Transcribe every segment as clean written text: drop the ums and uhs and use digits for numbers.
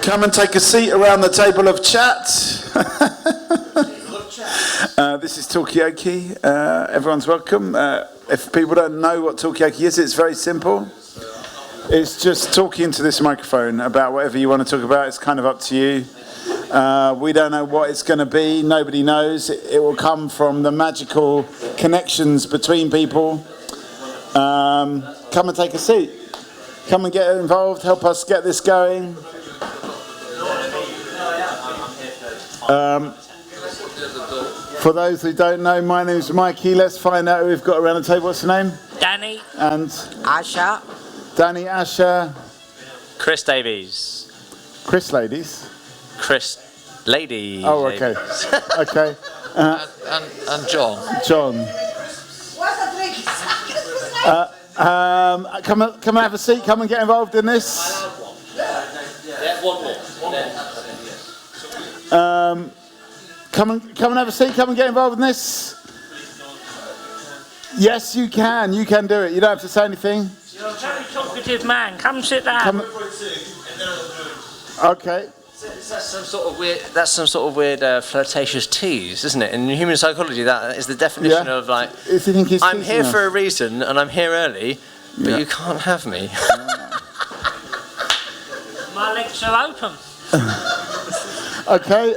Come and take a seat around the table of chat. This is Talkaoke. Everyone's welcome. If people don't know what Talkaoke is, it's very simple. It's just talking to this microphone about whatever you want to talk about. It's kind of up to you. We don't know what it's going to be. Nobody knows. It will come from the magical connections between people. Come and take a seat. Come and get involved. Help us get this going. For those who don't know, my name's Mikey. Let's find out who we've got around the table. What's your name? Danny. And? Asha. Danny, Asha. Chris Davies. Chris Ladies? Chris Ladies. Oh, okay. Okay. And John. John. Come and have a seat. Come and get involved in this. One more. Come and have a seat. Come and get involved in this. Yes, you can. You can do it. You don't have to say anything. You're a very talkative man. Come sit down. Okay. That's some sort of weird flirtatious tease, isn't it? In human psychology, that is the definition of like. If you think he's I'm here us. for a reason, and I'm here early, but you can't have me. My legs are open. Okay.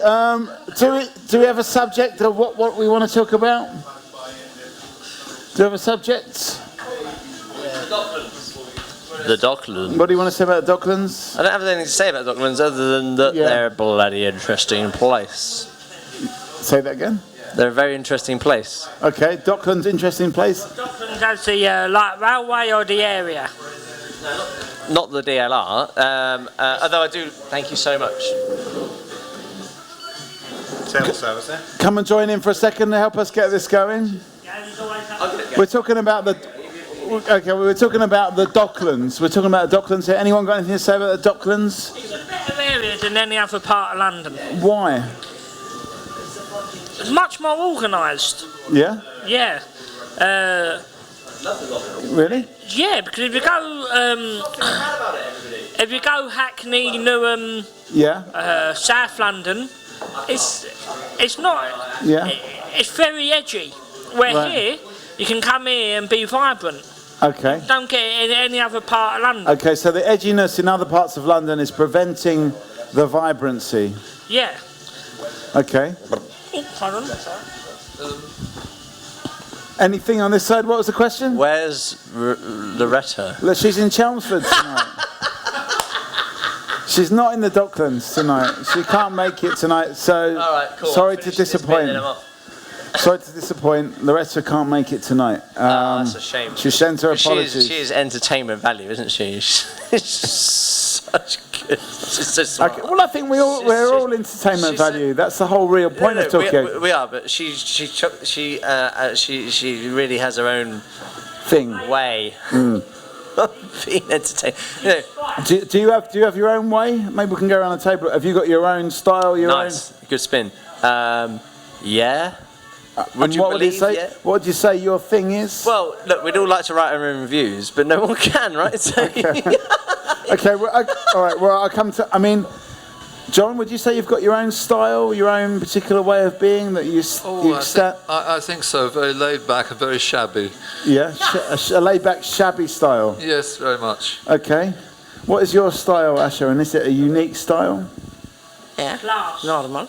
Do we have a subject of what we want to talk about? Do you have a subject? The Docklands. What do you want to say about the Docklands? I don't have anything to say about the Docklands other than that they're a bloody interesting place. Say that again? They're a very interesting place. Okay, Docklands, interesting place. Docklands as the railway or the area? Not the DLR, although I do. Thank you so much. Service there. Come and join in for a second to help us get this going. We're talking about the. Okay, we were talking about the Docklands. We're talking about the Docklands here. Anyone got anything to say about the Docklands? It's a better area than any other part of London. Why? It's much more organised. Yeah? Yeah. Really? Yeah, because if you go Hackney, Newham, South London, it's not. Yeah. It's very edgy. Where here, you can come here and be vibrant. Okay. Don't get it in any other part of London. Okay, so the edginess in other parts of London is preventing the vibrancy. Yeah. Okay. Oh, hold on. Anything on this side? What was the question? Where's Loretta? Look, she's in Chelmsford tonight. She's not in the Docklands tonight. She can't make it tonight, so All right, cool. sorry to disappoint. Sorry to disappoint. Loretta can't make it tonight. That's a shame. She sends her apologies. She is entertainment value, isn't she? She's such good. She's so smart. Okay, well, I think we're all entertainment value. That's the whole real point of Talkaoke. We are, but she really has her own way of being entertained. You know, Do you have your own way? Maybe we can go around the table. Have you got your own style? nice, good spin. Yeah. What would you say? Yeah? What would you say your thing is? Well, look, we'd all like to write our own reviews, but no one can, right? So Okay. Well, all right. Well, I'll come to. I mean, John, would you say you've got your own style, your own particular way of being that you I think so. Very laid back and very shabby. Yeah, a laid back, shabby style. Yes, very much. Okay. What is your style, Asha? And is it a unique style? Yeah. Class. Normal.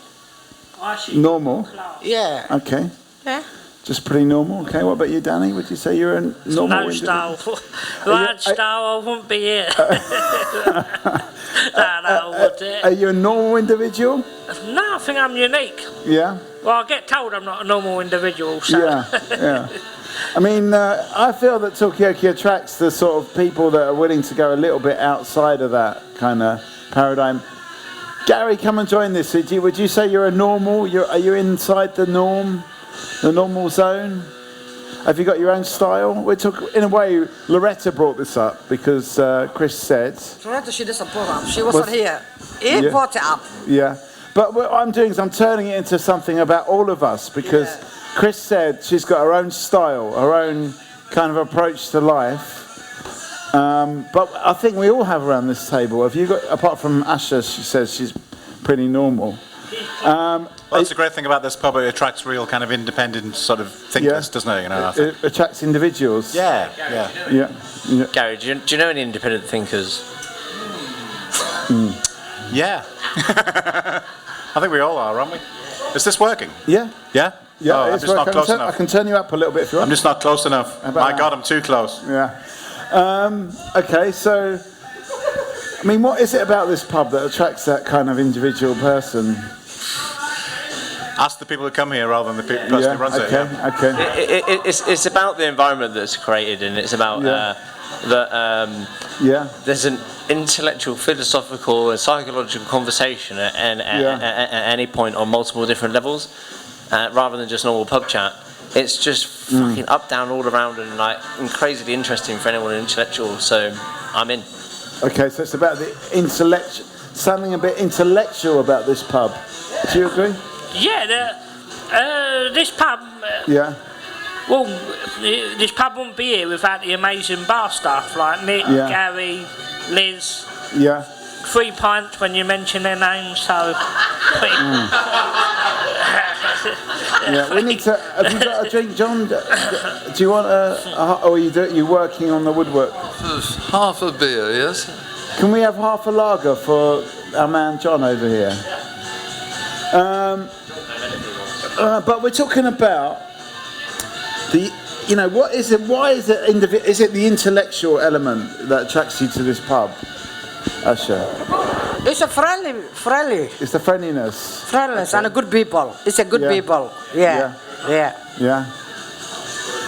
Normal. Class. Yeah. Okay. Yeah. Just pretty normal. Okay. What about you, Danny? Would you say you're a normal? No style. If I had style, I wouldn't be here. Are you a normal individual? No, I think I'm unique. Yeah. Well, I get told I'm not a normal individual. So. Yeah. I mean, I feel that Talkaoke attracts the sort of people that are willing to go a little bit outside of that kind of paradigm. Gary, come and join this. Would you say you're a normal? Are you inside the norm, the normal zone? Have you got your own style? In a way, Loretta brought this up because Chris said. Loretta, she doesn't put up. She wasn't here. He brought it up. Yeah, but what I'm doing is I'm turning it into something about all of us because Chris said she's got her own style, her own kind of approach to life. But I think we all have around this table. Have you got, apart from Asha, she says she's pretty normal. Well, that's the great thing about this pub. It attracts real kind of independent sort of thinkers, doesn't it? You know, I think. It attracts individuals. Yeah. Gary, do you know any independent thinkers? Yeah. I think we all are, aren't we? Is this working? Yeah. Yeah? Yeah, Oh, I'm it's just not working. close I enough. can turn you up a little bit if you want. I'm just not close enough. about My that? God, I'm too close. Yeah. Okay, so, I mean, what is it about this pub that attracts that kind of individual person? Ask the people who come here rather than the person who runs it. Yeah. Okay. It's about the environment that's created, and it's about there's an intellectual, philosophical, and psychological conversation at any point on multiple different levels, rather than just normal pub chat. It's just fucking up, down, all around, and and crazily interesting for anyone intellectual. So I'm in. Okay, so it's about the something a bit intellectual about this pub. Do you agree? Yeah, this pub. Yeah. Well, this pub wouldn't be here without the amazing bar staff like Nick, Gary, Liz. Yeah. 3 pints when you mention their names, so. Yeah, we need to. Have you got a drink, John? Do you want or you working on the woodwork? Half a beer, yes. Can we have half a lager for our man John over here? But we're talking about what is it? Why is it? Is it the intellectual element that attracts you to this pub, Asha? It's a friendly. It's the friendliness. Friendliness and a good people. It's a good people. Yeah.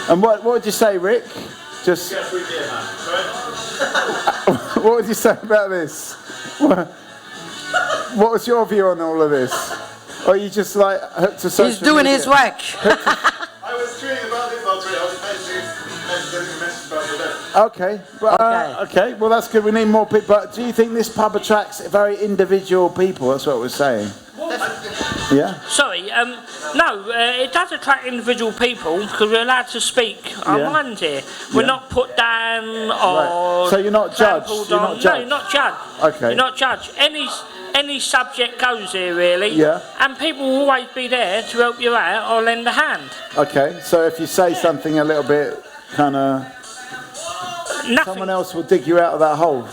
And what would you say, Rick? Just. What would you say about this? What was your view on all of this? Or are you just like hooked to social He's doing media? his work. I was tweeting about this last week. I was sending a message about your event. Okay. Okay. Well, that's good. We need more people. But do you think this pub attracts very individual people? That's what we're saying. Yeah. Sorry, no, it does attract individual people because we're allowed to speak our minds here. We're not put down or. Right. So you're not judged. You're not judged. No, you're not judged. Okay. You're not judged. Any subject goes here really. Yeah. And people will always be there to help you out or lend a hand. Okay. So if you say something a little bit kind of. Nothing. Someone else will dig you out of that hole.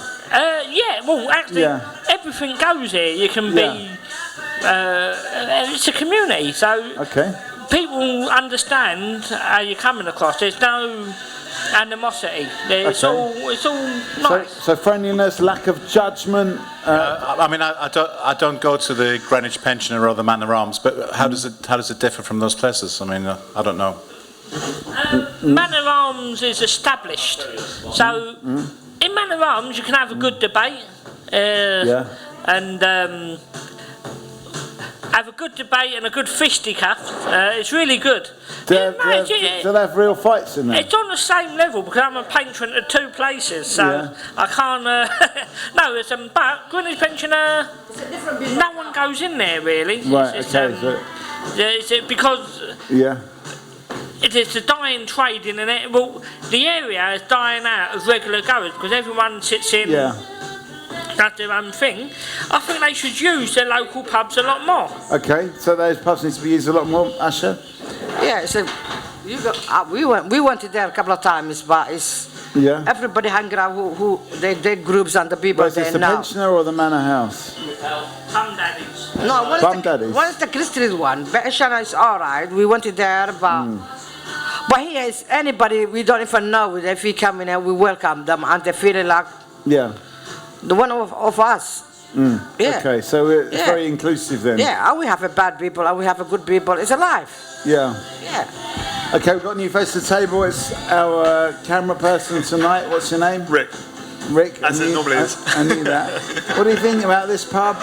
Well, actually, everything goes here. You can be. It's a community, so people understand how you're coming across. There's no animosity. It's all nice. So friendliness, lack of judgment. I mean, I don't go to the Greenwich Pensioner or the Man of Arms, but how does it differ from those places? I mean, I don't know. Man of Arms is established, so in Man of Arms you can have a good debate, and have a good debate and a good fisticuff. It's really good. Do they have real fights in there? It's on the same level because I'm a patron at 2 places, so I can't. No, but Greenwich Pensioner, no one goes in there really. Right. Because. Yeah. It is a dying trade in it. Well, the area is dying out of regular goers because everyone sits in. Does their own thing. I think they should use their local pubs a lot more. Okay, so those pubs need to be used a lot more, Asha? Yeah, so we went there a couple of times, but it's everybody hanging out who they groups and the people there. Is this the pensioner or the manor house? Bum daddies. No, one is the Christian one. Pensioner is all right. We went there, but here is anybody we don't even know. If we come in here, we welcome them, and they feel like the one of us. Okay, so it's very inclusive then. Yeah, and we have a bad people and we have a good people. It's alive. Yeah. Okay, we've got a new face to the table. It's our camera person tonight. What's your name? Rick. As it normally is. I knew that. What do you think about this pub?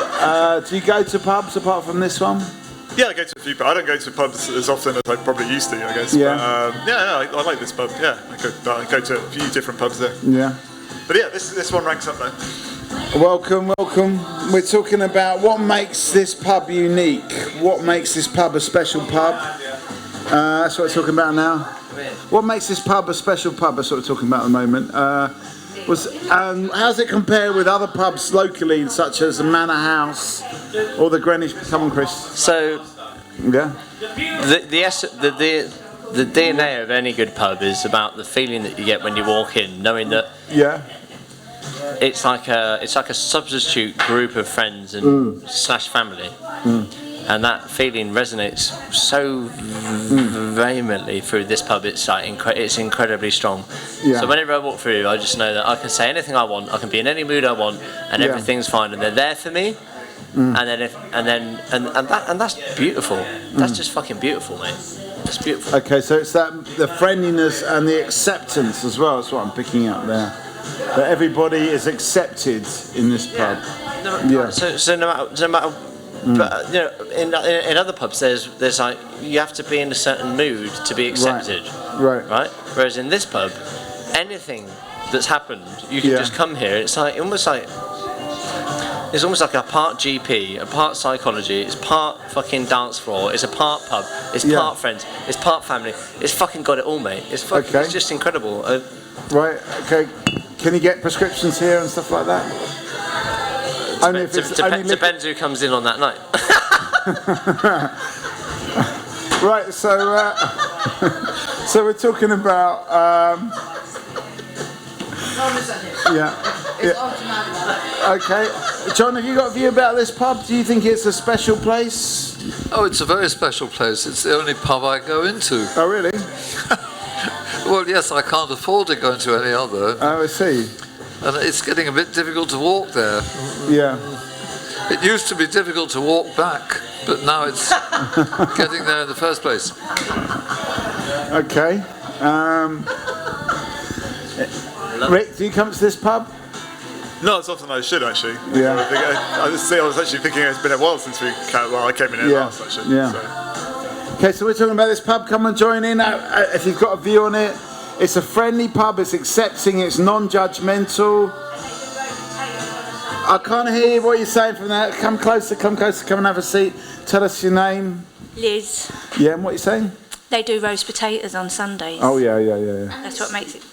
Do you go to pubs apart from this one? Yeah, I go to a few, but I don't go to pubs as often as I probably used to, I guess. Yeah. But, I like this pub. Yeah, I go to a few different pubs there. Yeah. But yeah, this one ranks up though. Welcome. We're talking about what makes this pub unique. What makes this pub a special pub? That's what we're talking about now. What makes this pub a special pub? That's what we're talking about at the moment. How's it compare with other pubs locally, such as the Manor House or the Greenwich? Come on, Chris. So, yeah. The DNA of any good pub is about the feeling that you get when you walk in, knowing that it's like a substitute group of friends and slash family, and that feeling resonates so vehemently through this pub. It's like it's incredibly strong. Yeah. So whenever I walk through, I just know that I can say anything I want. I can be in any mood I want, and everything's fine, and they're there for me. And that's beautiful. That's just fucking beautiful, mate. It's beautiful. Okay, so it's the friendliness and the acceptance as well. That's what I'm picking up there. That everybody is accepted in this pub. So no matter. But you know, in other pubs, there's like you have to be in a certain mood to be accepted. Right. Whereas in this pub, anything that's happened, you can just come here. It's almost like a part GP, a part psychology, it's part fucking dance floor, it's a part pub, it's part friends, it's part family. It's fucking got it all, mate. It's just incredible. Right. Okay. Can you get prescriptions here and stuff like that? Depends who comes in on that night. Right. So we're talking about. Okay, John, have you got a view about this pub? Do you think it's a special place? Oh, it's a very special place. It's the only pub I go into. Oh, really? Well, yes, I can't afford to go into any other. Oh, I see. And it's getting a bit difficult to walk there. Yeah. It used to be difficult to walk back, but now it's getting there in the first place. Okay. Rick, do you come to this pub? Not as often as I should, actually. Yeah. I was actually thinking it's been a while since I came in here last, actually. Yeah. So. Okay, so we're talking about this pub. Come and join in. If you've got a view on it, it's a friendly pub. It's accepting. It's non-judgmental. I can't hear what you're saying from there. Come closer. Come and have a seat. Tell us your name. Liz. Yeah, and what are you saying? They do roast potatoes on Sundays. Oh, yeah. That's what makes it.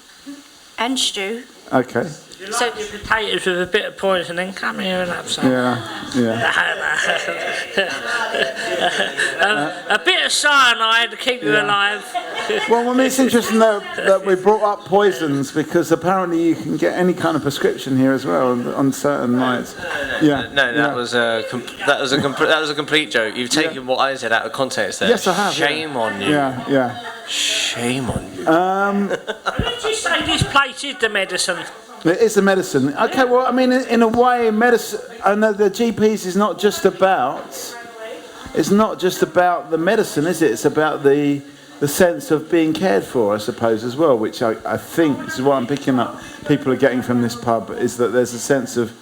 And stew. Okay. You like your potatoes with a bit of poisoning, come here and have some. Yeah. A bit of cyanide to keep you alive. Well, it's interesting that we brought up poisons because apparently you can get any kind of prescription here as well on certain nights. That was a complete joke. You've taken what I said out of context there. Yes, I have. Shame on you. Yeah. Shame on you. Did you say this place is the medicine? It is the medicine. Okay, well, I mean, in a way, medicine. I know the GPs is not just about. It's not just about the medicine, is it? It's about the sense of being cared for, I suppose, as well. Which I think this is what I'm picking up. People are getting from this pub is that there's a sense of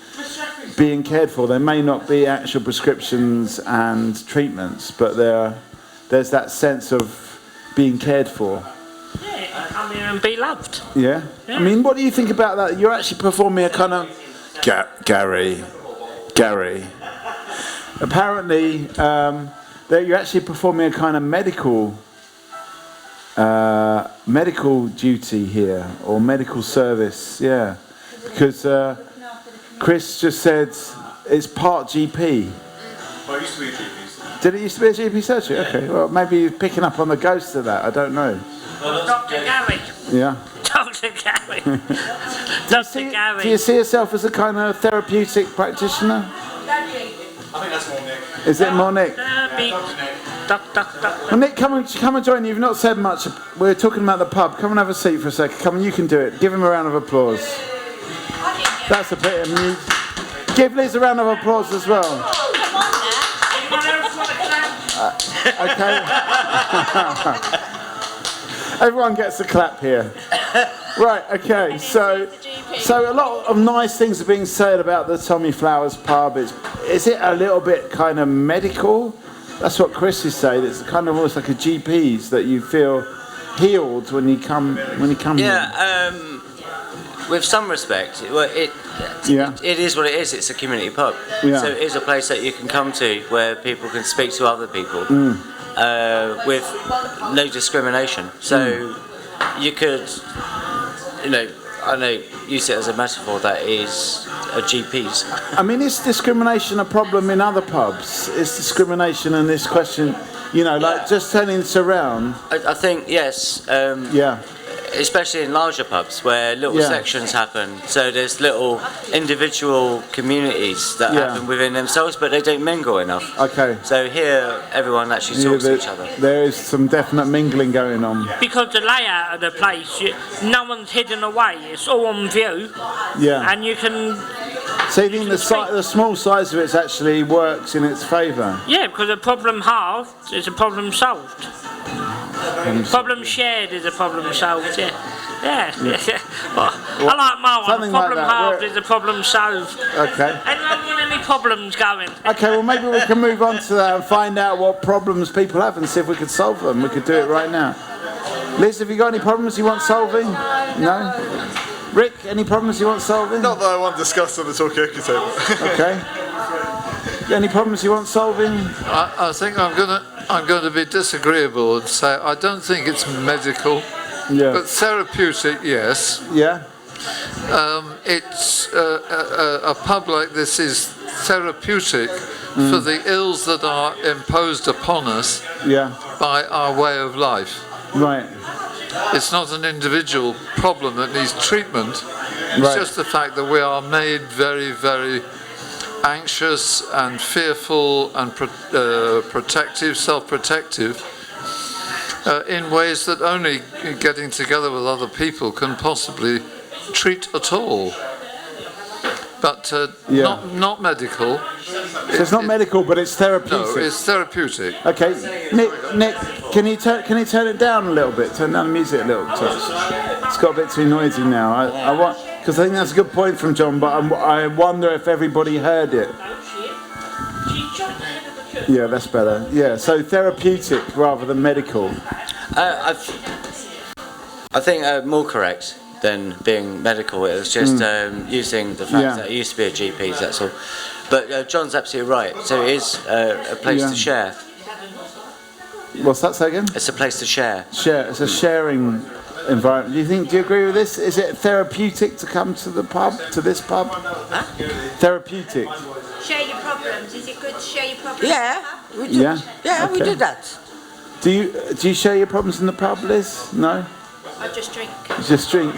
being cared for. There may not be actual prescriptions and treatments, but there's that sense of being cared for. Yeah, come here and be loved. Yeah? I mean, what do you think about that? You're actually performing a kind of... Gary. Apparently, that you're actually performing a kind of medical duty here, or medical service, yeah. Because Chris just said it's part GP. Well, it used to be a GP. Did it used to be a GP surgery? Okay, well, maybe you're picking up on the ghost of that, I don't know. Dr. Gary. Yeah. Dr. Gary. Gary. Do you see yourself as a kind of therapeutic practitioner? I think that's more Nick. Is it more Nick? Well, Nick, come and join. You've not said much. We're talking about the pub. Come and have a seat for a second. Come on, you can do it. Give him a round of applause. That's a bit of news. Give Liz a round of applause as well. Okay. Everyone gets a clap here. Right, okay, so a lot of nice things are being said about the Tommy Flowers pub. Is it a little bit kind of medical? That's what Chris is saying. It's kind of almost like a GP's that you feel healed when you come here. With some respect, it is what it is. It's a community pub, so it is a place that you can come to where people can speak to other people with no discrimination. So you could, I know, use it as a metaphor that is GPs. I mean, is discrimination a problem in other pubs? Is discrimination in this question, you know, like just turning this around? I think yes. Yeah. Especially in larger pubs where little sections happen. So there's little individual communities that happen within themselves, but they don't mingle enough. Okay. So here, everyone actually talks to each other. There is some definite mingling going on. Because the layout of the place, no one's hidden away. It's all on view. Yeah. And you can. So you think the small size of it actually works in its favour? Yeah, because a problem halved is a problem solved. Problem shared is a problem solved, yeah. Well, I like my one. Problem halved is a problem solved. Okay. Anyone want any problems going? Okay, well maybe we can move on to that and find out what problems people have and see if we could solve them. We could do it right now. Liz, have you got any problems you want solving? No? Rick, any problems you want solving? Not that I want discussed on the Talkaoke table. Okay. Any problems you want solving? I think I'm going to be disagreeable and say I don't think it's medical, but therapeutic, yes. Yeah. It's a pub like this is therapeutic for the ills that are imposed upon us by our way of life. Right. It's not an individual problem that needs treatment. It's just the fact that we are made very, very anxious and fearful and protective, self-protective, in ways that only getting together with other people can possibly treat at all. But not medical. So it's not medical, but it's therapeutic. No, it's therapeutic. Okay, Nick, can you turn it down a little bit? Turn down the music a little touch. It's got a bit too noisy now. I want, because I think that's a good point from John, but I wonder if everybody heard it. Yeah, that's better. Yeah, so therapeutic rather than medical. I think more correct than being medical. It was just using the fact that it used to be a GP's, that's all. But John's absolutely right. So it is a place to share. What's that, say again? It's a place to share. Share. It's a sharing environment. Do you agree with this? Is it therapeutic to come to the pub, to this pub? Huh? Therapeutic. Share your problems. Is it good to share your problems? Yeah, we do. Yeah, we do that. Do you share your problems in the pub, Liz? No? I just drink. Just drink.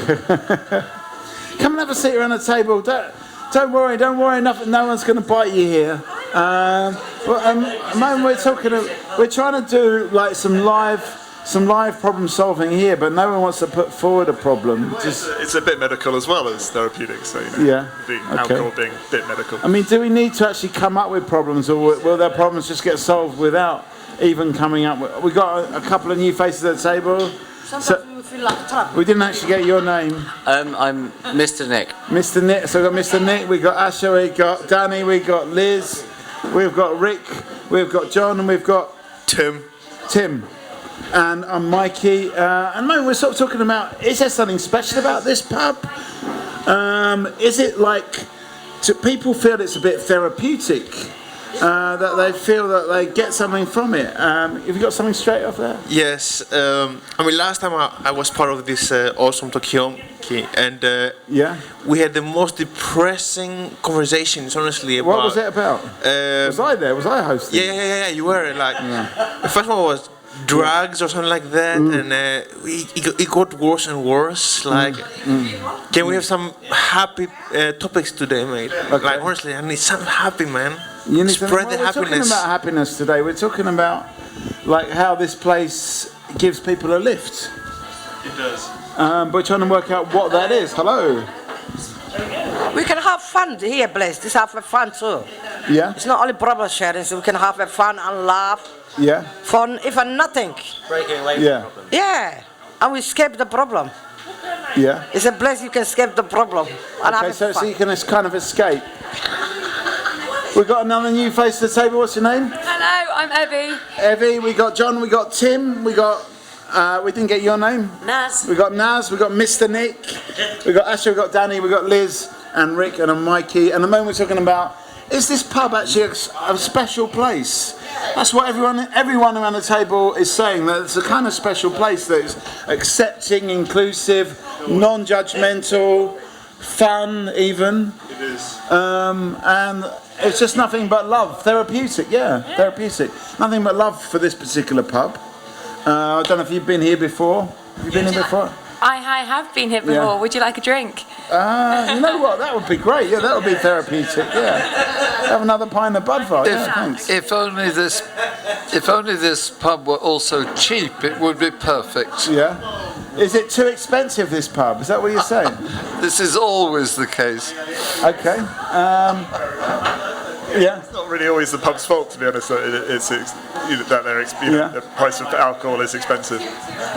Come and have a seat around the table. Don't worry. No one's going to bite you here. We're trying to do like some live problem solving here, but no one wants to put forward a problem. It's a bit medical as well as therapeutic, so you know, alcohol being a bit medical. I mean, do we need to actually come up with problems, or will their problems just get solved without even coming up with? We got a couple of new faces at the table. Sometimes we feel like trouble. We didn't actually get your name. I'm Mr. Nick. Mr. Nick. So we've got Mr. Nick, we've got Asher, we've got Danny, we've got Liz, we've got Rick, we've got John, and we've got Tim. And I'm Mikey. And we're sort of talking about, is there something special about this pub? Is it like, do people feel it's a bit therapeutic? That they feel that they get something from it. Have you got something straight off there? Yes. I mean, last time I was part of this awesome Talkaoke, and we had the most depressing conversations, honestly. What was it about? Was I there? Was I hosting? Yeah. You were. The first one was drugs or something like that, and it got worse and worse. Can we have some happy topics today, mate? Okay. Honestly, I need some happy, man. Spread the happiness. We're talking about happiness today. We're talking about how this place gives people a lift. It does. But we're trying to work out what that is. Hello. We can have fun here, blessed. This have fun too. Yeah. It's not only problem sharing, so we can have fun and laugh. Yeah. Fun, even nothing. Breaking away from the problem. Yeah. And we escape the problem. Yeah. It's a place you can escape the problem. And okay, so you can kind of escape. We've got another new face to the table. What's your name? Hello, I'm Evie. Evie, we got John, we got Tim, we got, we didn't get your name. Naz. We got Naz, we got Mr. Nick, we got Asher, we got Danny, we got Liz and Rick and Mikey. And at the moment we're talking about, is this pub actually a special place? That's what everyone around the table is saying, that it's a kind of special place that is accepting, inclusive, non-judgmental, fun even. It is. And it's just nothing but love. Therapeutic, therapeutic. Nothing but love for this particular pub. I don't know if you've been here before. Have you been here before? I have been here before. Yeah. Would you like a drink? You know what? That would be great. Yeah, that would be therapeutic. Yeah. Have another pint of Budvar. Yeah, thanks. If only this pub were also cheap, it would be perfect. Yeah. Is it too expensive, this pub? Is that what you're saying? This is always the case. Okay. Yeah. It's not really always the pub's fault, to be honest. That the price of alcohol is expensive.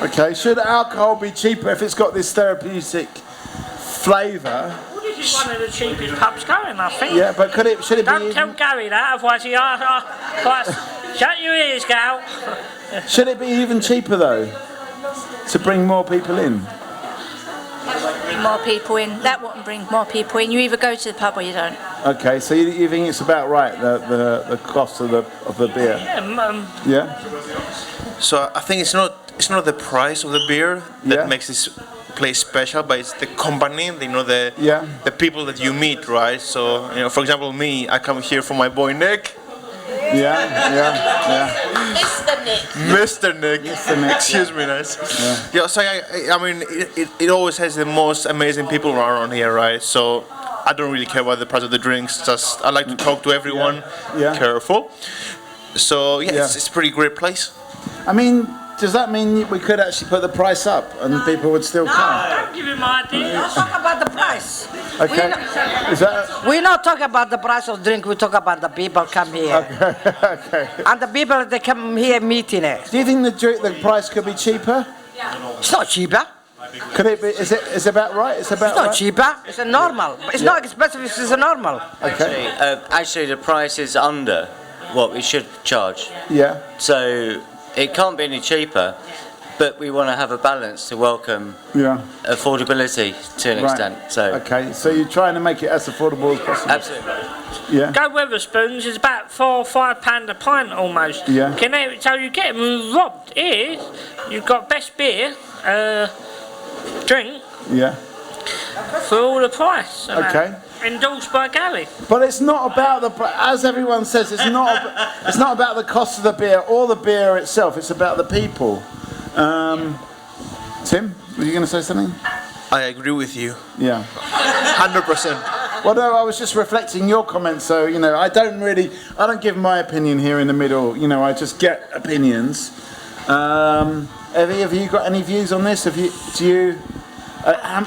Okay. Should alcohol be cheaper if it's got this therapeutic flavour? Well, this is one of the cheapest pubs going, I think. Yeah, but should it be? Don't tell Gary that, otherwise he shut your ears, Gal. Should it be even cheaper though, to bring more people in? Bring more people in. That wouldn't bring more people in. You either go to the pub or you don't. Okay, so you think it's about right, the cost of the beer? Yeah. So I think it's not the price of the beer that makes this place special, but it's the company, the people that you meet, right? So for example, me, I come here for my boy Nick. Yeah. Mr. Nick. Mr. Nick. Excuse me, nice. Yeah. So I mean, it always has the most amazing people around here, right? So I don't really care about the price of the drinks. Just I like to talk to everyone. Yeah. Careful. So it's a pretty great place. I mean, does that mean we could actually put the price up and people would still come? Don't give him ideas. Don't talk about the price. Okay. We're not talking about the price of drink. We talk about the people come here. Okay. And the people they come here meeting it. Do you think the price could be cheaper? It's not cheaper. Could it be? Is it about right? It's not cheaper. It's a normal. It's not expensive. It's a normal. Okay. Actually, the price is under what we should charge. Yeah. So it can't be any cheaper, but we want to have a balance to welcome affordability to an extent. So okay, so you're trying to make it as affordable as possible. Absolutely. Yeah. Go Weatherspoons is about £4 or £5 a pint almost. Yeah. So you get them robbed. Here, you've got best beer, drink. Yeah. For all the price. Okay. Endorsed by Gally. But it's not about as everyone says, it's not about the cost of the beer or the beer itself. It's about the people. Tim, were you going to say something? I agree with you. Yeah. 100%. Well, no, I was just reflecting your comments. So I don't give my opinion here in the middle. I just get opinions. Have you got any views on this?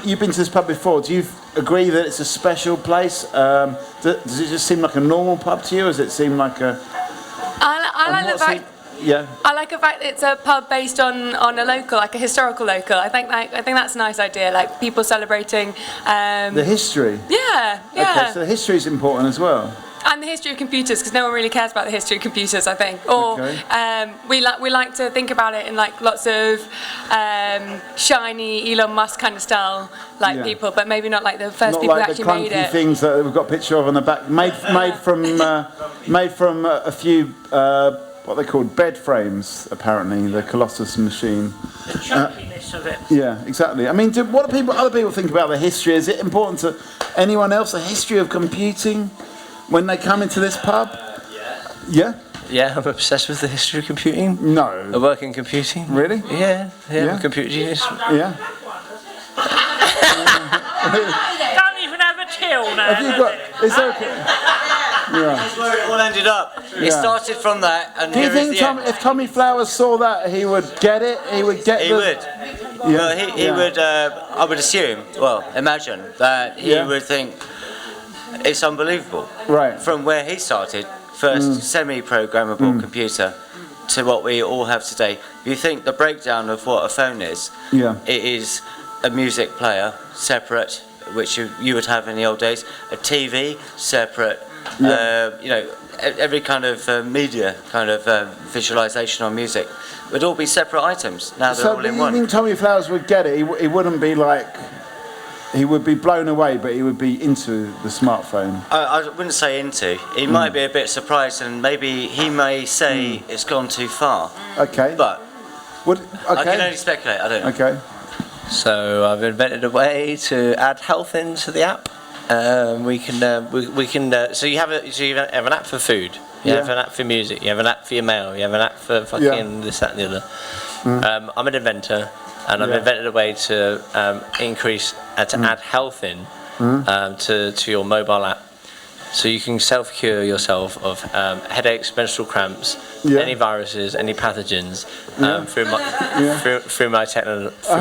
You've been to this pub before. Do you agree that it's a special place? Does it just seem like a normal pub to you, or does it seem like a? I like the fact. Yeah. I like the fact that it's a pub based on a local, like a historical local. I think that's a nice idea. Like people celebrating. The history. Yeah. Okay, so the history is important as well. And the history of computers, because no one really cares about the history of computers, I think. Or we like to think about it in like lots of shiny Elon Musk kind of style, people, but maybe not like the first people who actually made it. Not like the clunky things that we've got a picture of on the back, made from a few what they called bed frames, apparently, the Colossus machine. The chunkiness of it. Yeah, exactly. I mean, what do other people think about the history? Is it important to anyone else, the history of computing? When they come into this pub? Yeah? Yeah, I'm obsessed with the history of computing. No. I work in computing. Really? Yeah, I'm a computer genius. Yeah. Don't even have a till now. Have you got? Is there? Yeah. That's where it all ended up. It started from that, and do you think if Tommy Flowers saw that, he would get it? He would get. He would. Yeah. Well, he would. I would assume. Well, imagine that he would think. It's unbelievable. Right. From where he started, first semi-programmable computer, to what we all have today. You think the breakdown of what a phone is? Yeah. It is a music player, separate, which you would have in the old days. A TV, separate. Yeah. Every kind of media, kind of visualization on music, would all be separate items. Now they're all in one. You think Tommy Flowers would get it? He wouldn't be like. he would be blown away, but he would be into the smartphone. I wouldn't say into. He might be a bit surprised, and maybe he may say it's gone too far. Okay. But okay. I can only speculate. I don't know. Okay. So I've invented a way to add health into the app. We can. So you have an app for food. You have an app for music. You have an app for your mail. You have an app for fucking this, that, and the other. I'm an inventor, and I've invented a way to increase to add health in to your mobile app, so you can self-cure yourself of headaches, menstrual cramps, any viruses, any pathogens through my technology. I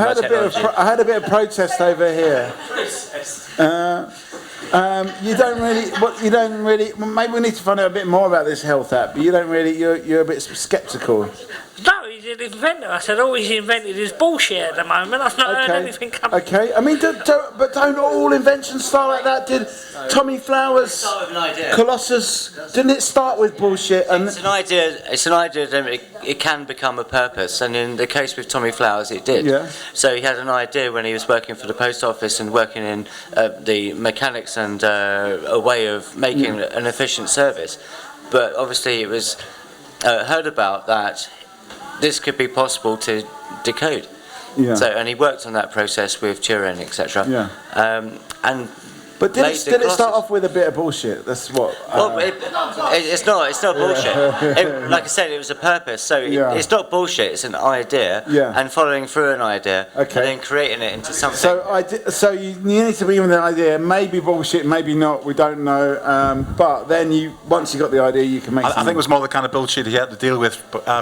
heard a bit of protest over here. You don't really. Maybe we need to find out a bit more about this health app. But you don't really. You're a bit sceptical. No, he's an inventor. I said all he's invented is bullshit at the moment. I've not heard anything come. Okay, I mean, but don't all inventions start like that? Did Tommy Flowers, Colossus, didn't it start with bullshit? And it's an idea. It's an idea that it can become a purpose, and in the case with Tommy Flowers, it did. Yeah. So he had an idea when he was working for the post office and working in the mechanics and a way of making an efficient service. But obviously, it was heard about that this could be possible to decode. Yeah. So, and he worked on that process with Turing, etc. Yeah. And but did it start off with a bit of bullshit? That's what. Well, it's not. It's not bullshit. Like I said, it was a purpose. So it's not bullshit. It's an idea. Yeah. And following through an idea. Okay. And then creating it into something. So you need to be with an idea. Maybe bullshit. Maybe not. We don't know. But then once you got the idea, you can make. I think it was more the kind of bullshit he had to deal with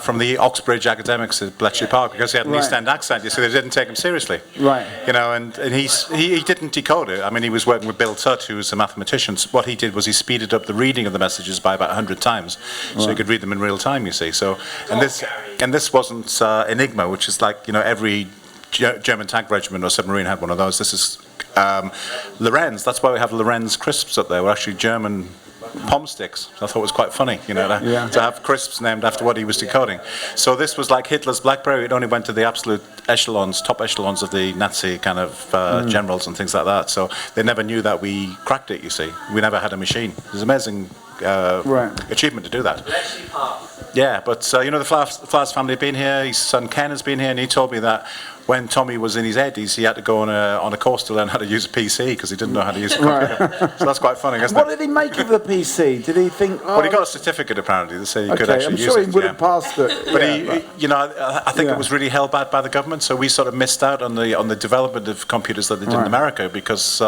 from the Oxbridge academics at Bletchley Park, because he had an East End accent. You see, they didn't take him seriously. Right. You know, and he didn't decode it. I mean, he was working with Bill Tutt, who was a mathematician. So what he did was he speeded up the reading of the messages by about 100 times, so he could read them in real time. You see, so and this wasn't Enigma, which is like, you know, every German tank regiment or submarine had one of those. This is Lorenz. That's why we have Lorenz crisps up there. We're actually German pom sticks. I thought it was quite funny, you know, to have crisps named after what he was decoding. So this was like Hitler's BlackBerry. It only went to the absolute top echelons of the Nazi kind of generals and things like that. So they never knew that we cracked it, you see. We never had a machine. It was an amazing achievement to do that. Yeah, but you know, the Flowers family have been here. His son Ken has been here, and he told me that when Tommy was in his 80s, he had to go on a course to learn how to use a PC because he didn't know how to use a computer. So that's quite funny, isn't it? What did he make of the PC? Did he think? Well, he got a certificate apparently to say he could actually use it. I'm sure he would have passed it. But he, you know, I think it was really held back by the government, so we sort of missed out on the development of computers that they did in America, because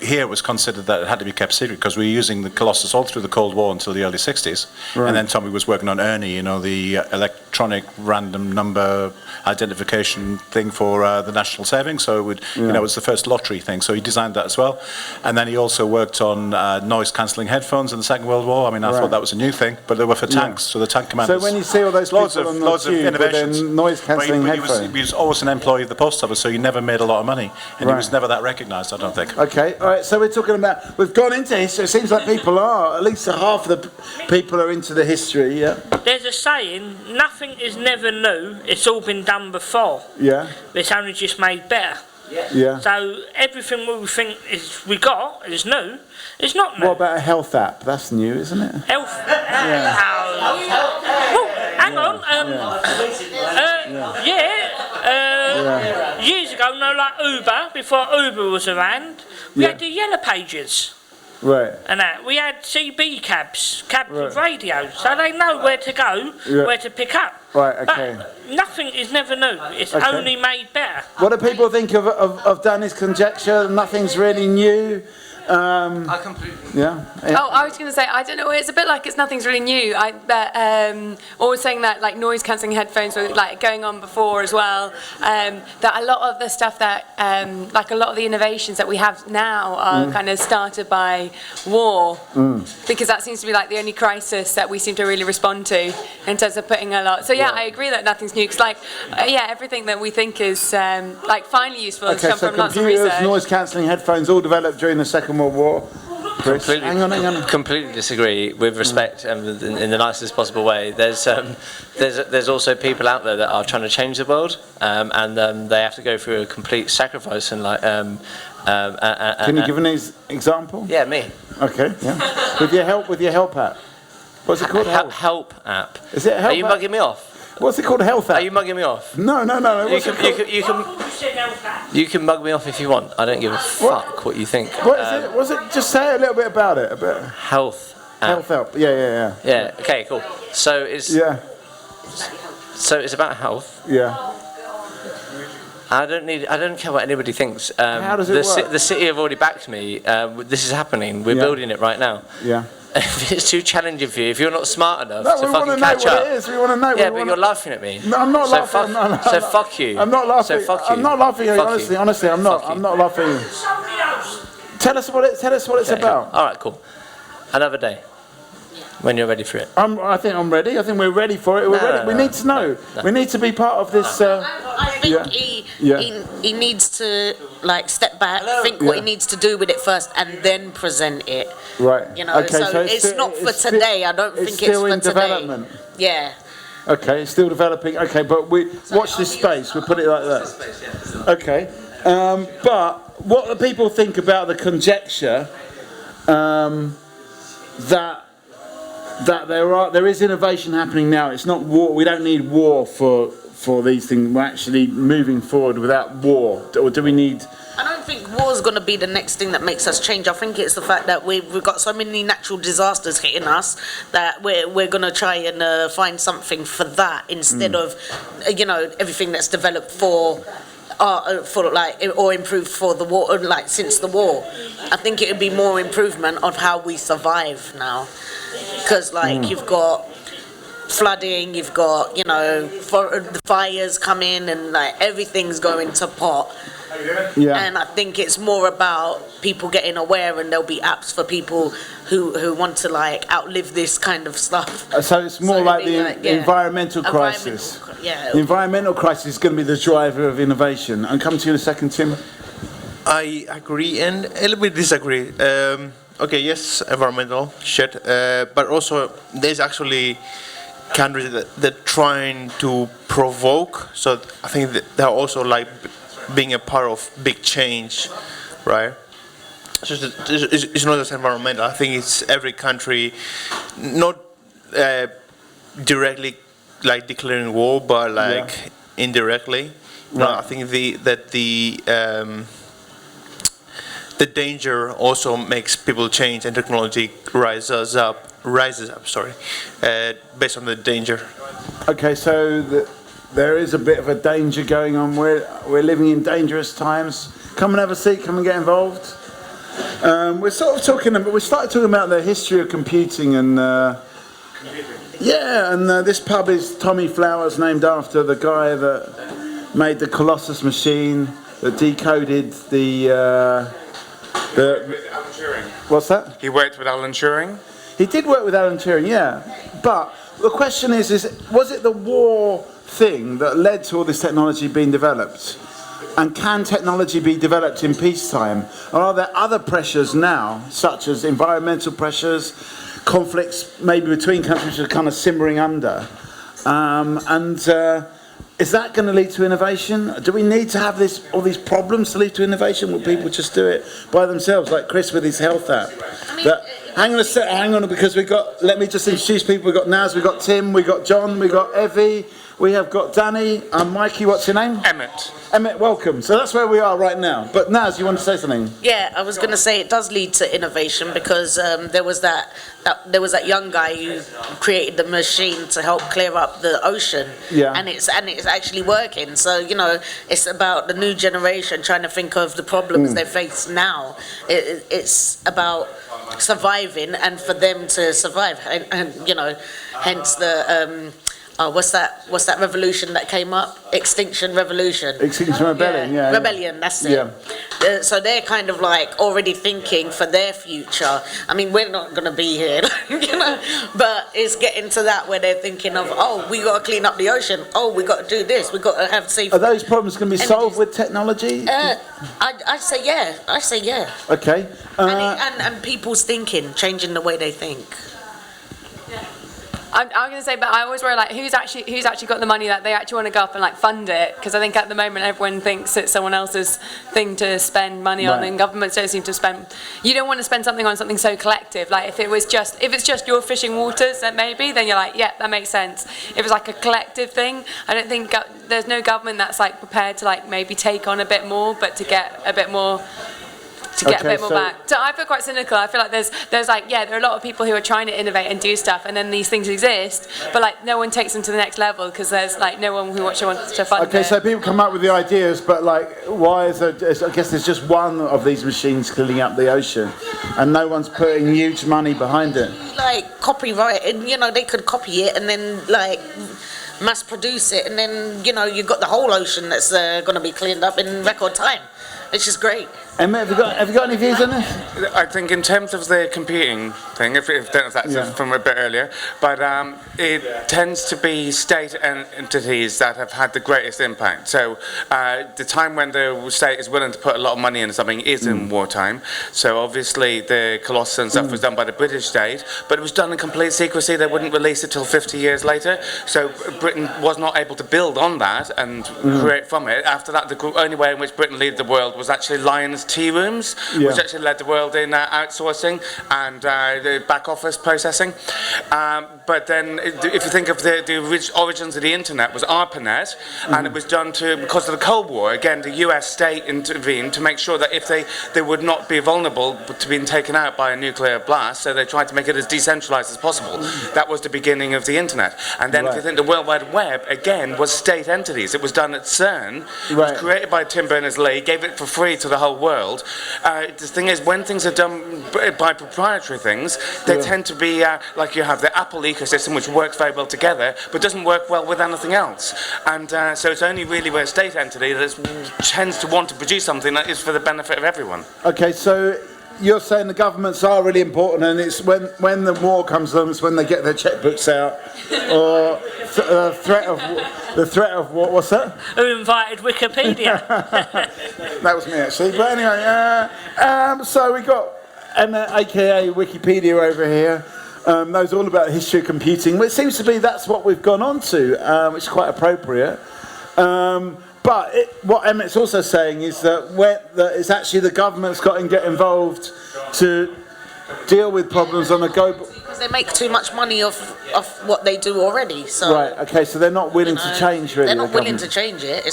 here it was considered that it had to be kept secret because we were using the Colossus all through the Cold War until the early 60s. And then Tommy was working on Ernie, you know, the electronic random number identification thing for the national savings. So it would, you know, it was the first lottery thing. So he designed that as well. And then he also worked on noise cancelling headphones in the Second World War. I mean, I thought that was a new thing, but they were for tanks. So the tank commanders. So when you see all those loads people of on the tube with innovations, their noise cancelling headphones. He was always an employee of the post office, so he never made a lot of money, and he was never that recognised, I don't think. Okay, all right. So we're talking about, we've gone into history. It seems like people are, at least half of the people are into the history. Yeah. There's a saying: nothing is never new. It's all been done before. Yeah. It's only just made better. Yeah. So everything we think we got is new. It's not new. What about a health app? That's new, isn't it? Health. Well, hang on. Years ago, no, like Uber, before Uber was around, we had the Yellow Pages. Right. And that. We had CB cabs with radio, so they know where to go, where to pick up. Right, okay. But nothing is never new. It's only made better. What do people think of Danny's conjecture? Nothing's really new. I completely. Yeah. Oh, I was going to say, I don't know. It's a bit like nothing's really new. Always saying that like noise cancelling headphones were like going on before as well. That a lot of the stuff that like a lot of the innovations that we have now are kind of started by war, because that seems to be like the only crisis that we seem to really respond to in terms of putting a lot. So yeah, I agree that nothing's new because like everything that we think is like finally useful has come from lots of research. Computers, noise cancelling headphones, all developed during the Second World War. Chris, hang on. Completely disagree with respect and in the nicest possible way. There's also people out there that are trying to change the world, and they have to go through a complete sacrifice and like. Can you give an example? Yeah, me. Okay. Yeah. With your help app. What's it called? Help app. Is it a help? Are you mugging me off? What's it called? Health app. Are you mugging me off? No. You can mug me off if you want. I don't give a fuck what you think. What is it? Was it? Just say a little bit about it. Health app. Health app. Yeah. Yeah. Okay. Cool. So it's. Yeah. So it's about health. Yeah. I don't care what anybody thinks. How does it work? The city have already backed me. This is happening. We're building it right now. Yeah. If it's too challenging for you, if you're not smart enough No, to we fucking wanna know catch what up. it is. We want to know. Yeah, but you're laughing at me. No, I'm not laughing. So fuck you. I'm not laughing. So fuck you. I'm not laughing at you. Fuck you. Honestly, I'm not. Fuck you. I'm not laughing. Tell us what it's about. All right, cool. Another day. When you're ready for it. I think I'm ready. I think we're ready for it. We're ready. We need to know. We need to be part of this. I think he needs to like step back, think what he needs to do with it first, and then present it. Right. You know, okay, so it's still, not for today. I don't think it's still for in today. development. Yeah. Okay, it's still developing. Okay, but watch this space. We'll put it like that. Okay, but what do people think about the conjecture that there is innovation happening now? It's not war. We don't need war for these things. We're actually moving forward without war. Or do we need? I don't think war's going to be the next thing that makes us change. I think it's the fact that we've got so many natural disasters hitting us that we're going to try and find something for that instead of everything that's developed for like or improved for the war, like since the war. I think it would be more improvement of how we survive now, because you've got flooding, you've got the fires coming, and like everything's going to pot. Yeah. And I think it's more about people getting aware, and there'll be apps for people who want to like outlive this kind of stuff. So it's more like the environmental crisis. The environmental crisis is going to be the driver of innovation. I'll come to you in a second, Tim. I agree and a little bit disagree. Okay, yes, environmental shit, but also there's actually countries that trying to provoke. So I think that they're also like being a part of big change, right? So it's not just environmental. I think it's every country, not directly like declaring war, but like indirectly. No, I think the danger also makes people change, and technology rises up. Based on the danger. Okay, so there is a bit of a danger going on. We're living in dangerous times. Come and have a seat. Come and get involved. We started talking about the history of computing, and this pub is Tommy Flowers, named after the guy that made the Colossus machine that decoded the. Alan Turing. What's that? He worked with Alan Turing. He did work with Alan Turing, yeah. But the question is was it the war thing that led to all this technology being developed? And can technology be developed in peacetime? Or are there other pressures now, such as environmental pressures, conflicts maybe between countries that are kind of simmering under? Is that going to lead to innovation? Do we need to have all these problems to lead to innovation? Will people just do it by themselves, like Chris with his health app? Hang on, because let me just introduce people. We've got Naz, we've got Tim, we've got John, we've got Evie, we have got Danny, and Mikey, what's your name? Emmett, welcome. So that's where we are right now. But Naz, you want to say something? Yeah, I was going to say it does lead to innovation, because there was that young guy who created the machine to help clear up the ocean, and it's actually working. So it's about the new generation trying to think of the problems they face now. It's about surviving, and for them to survive, and hence the what's that what's that revolution that came up? Extinction Revolution. Extinction Rebellion, yeah. Rebellion, that's it. Yeah. So they're kind of like already thinking for their future. I mean, we're not going to be here, but it's getting to that where they're thinking of, oh, we got to clean up the ocean. Oh, we got to do this. We got to have safe. Are those problems going to be solved with technology? I say yeah. I say yeah. Okay. And people's thinking, changing the way they think. I'm going to say, but I always worry, like, who's actually got the money that they actually want to go up and like fund it? Because I think at the moment everyone thinks it's someone else's thing to spend money on, and governments don't seem to spend. You don't want to spend something on something so collective. Like if it's just your fishing waters, then maybe then you're like, yeah, that makes sense. If it's like a collective thing, I don't think there's no government that's like prepared to like maybe take on a bit more, but to get a bit more. A bit more back. So I feel quite cynical. I feel like there's like, yeah, there are a lot of people who are trying to innovate and do stuff, and then these things exist, but like no one takes them to the next level because there's like no one who actually wants to fund it. Okay, so people come up with the ideas, but like, why is there? I guess there's just one of these machines cleaning up the ocean, and no one's putting huge money behind it. Like copyright, and they could copy it and then like mass produce it, and then you've got the whole ocean that's going to be cleaned up in record time. It's just great. Emma, have you got any views on this? I think in terms of the competing thing, if that's from a bit earlier, but it tends to be state entities that have had the greatest impact. So the time when the state is willing to put a lot of money into something is in wartime. So obviously the Colossus and stuff was done by the British state, but it was done in complete secrecy. They wouldn't release it till 50 years later. So Britain was not able to build on that and create from it. After that, the only way in which Britain led the world was actually Lions tea rooms, which actually led the world in outsourcing and the back office processing. But then, if you think of the origins of the internet, was ARPANET, and it was done because of the Cold War. Again, the US state intervened to make sure that if they would not be vulnerable to being taken out by a nuclear blast, so they tried to make it as decentralized as possible. That was the beginning of the internet. And then, if you think the World Wide Web, again, was state entities. It was done at CERN. It was created by Tim Berners-Lee, gave it for free to the whole world. The thing is, when things are done by proprietary things, they tend to be like you have the Apple ecosystem, which works very well together, but doesn't work well with anything else. And so it's only really where a state entity that tends to want to produce something that is for the benefit of everyone. Okay, so you're saying the governments are really important, and it's when the war comes along, it's when they get their checkbooks out, or the threat of what? What's that? Who invited Wikipedia? That was me actually. But anyway, so we got Emma, aka Wikipedia, over here. Knows all about the history of computing. Well, it seems to be that's what we've gone on to, which is quite appropriate. But what Emmett's also saying is that it's actually the government's got to get involved to deal with problems on a global. Because they make too much money off what they do already. So right. Okay. So they're not willing to change. Really, they're not willing to change it.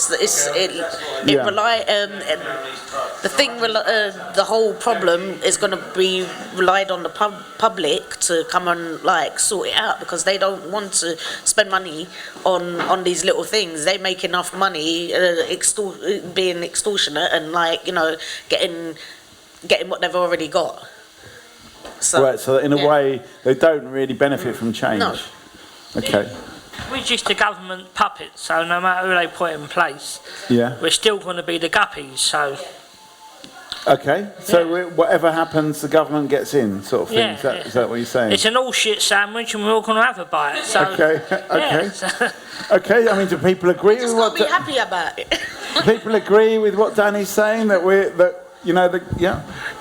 The whole problem is going to be relied on the public to come and like sort it out, because they don't want to spend money on these little things. They make enough money being extortionate and getting what they've already got. So, right, so in a way, they don't really benefit from change. No. Okay. We're just a government puppet, so no matter who they put in place, we're still going to be the guppies, so... Okay, so whatever happens, the government gets in, sort of thing. Yeah, is that what you're saying? It's an all-shit sandwich, and we're all going to have a bite, so... Okay. Okay, I mean, do people agree with what... Just got to be happy about it. Do people agree with what Danny's saying,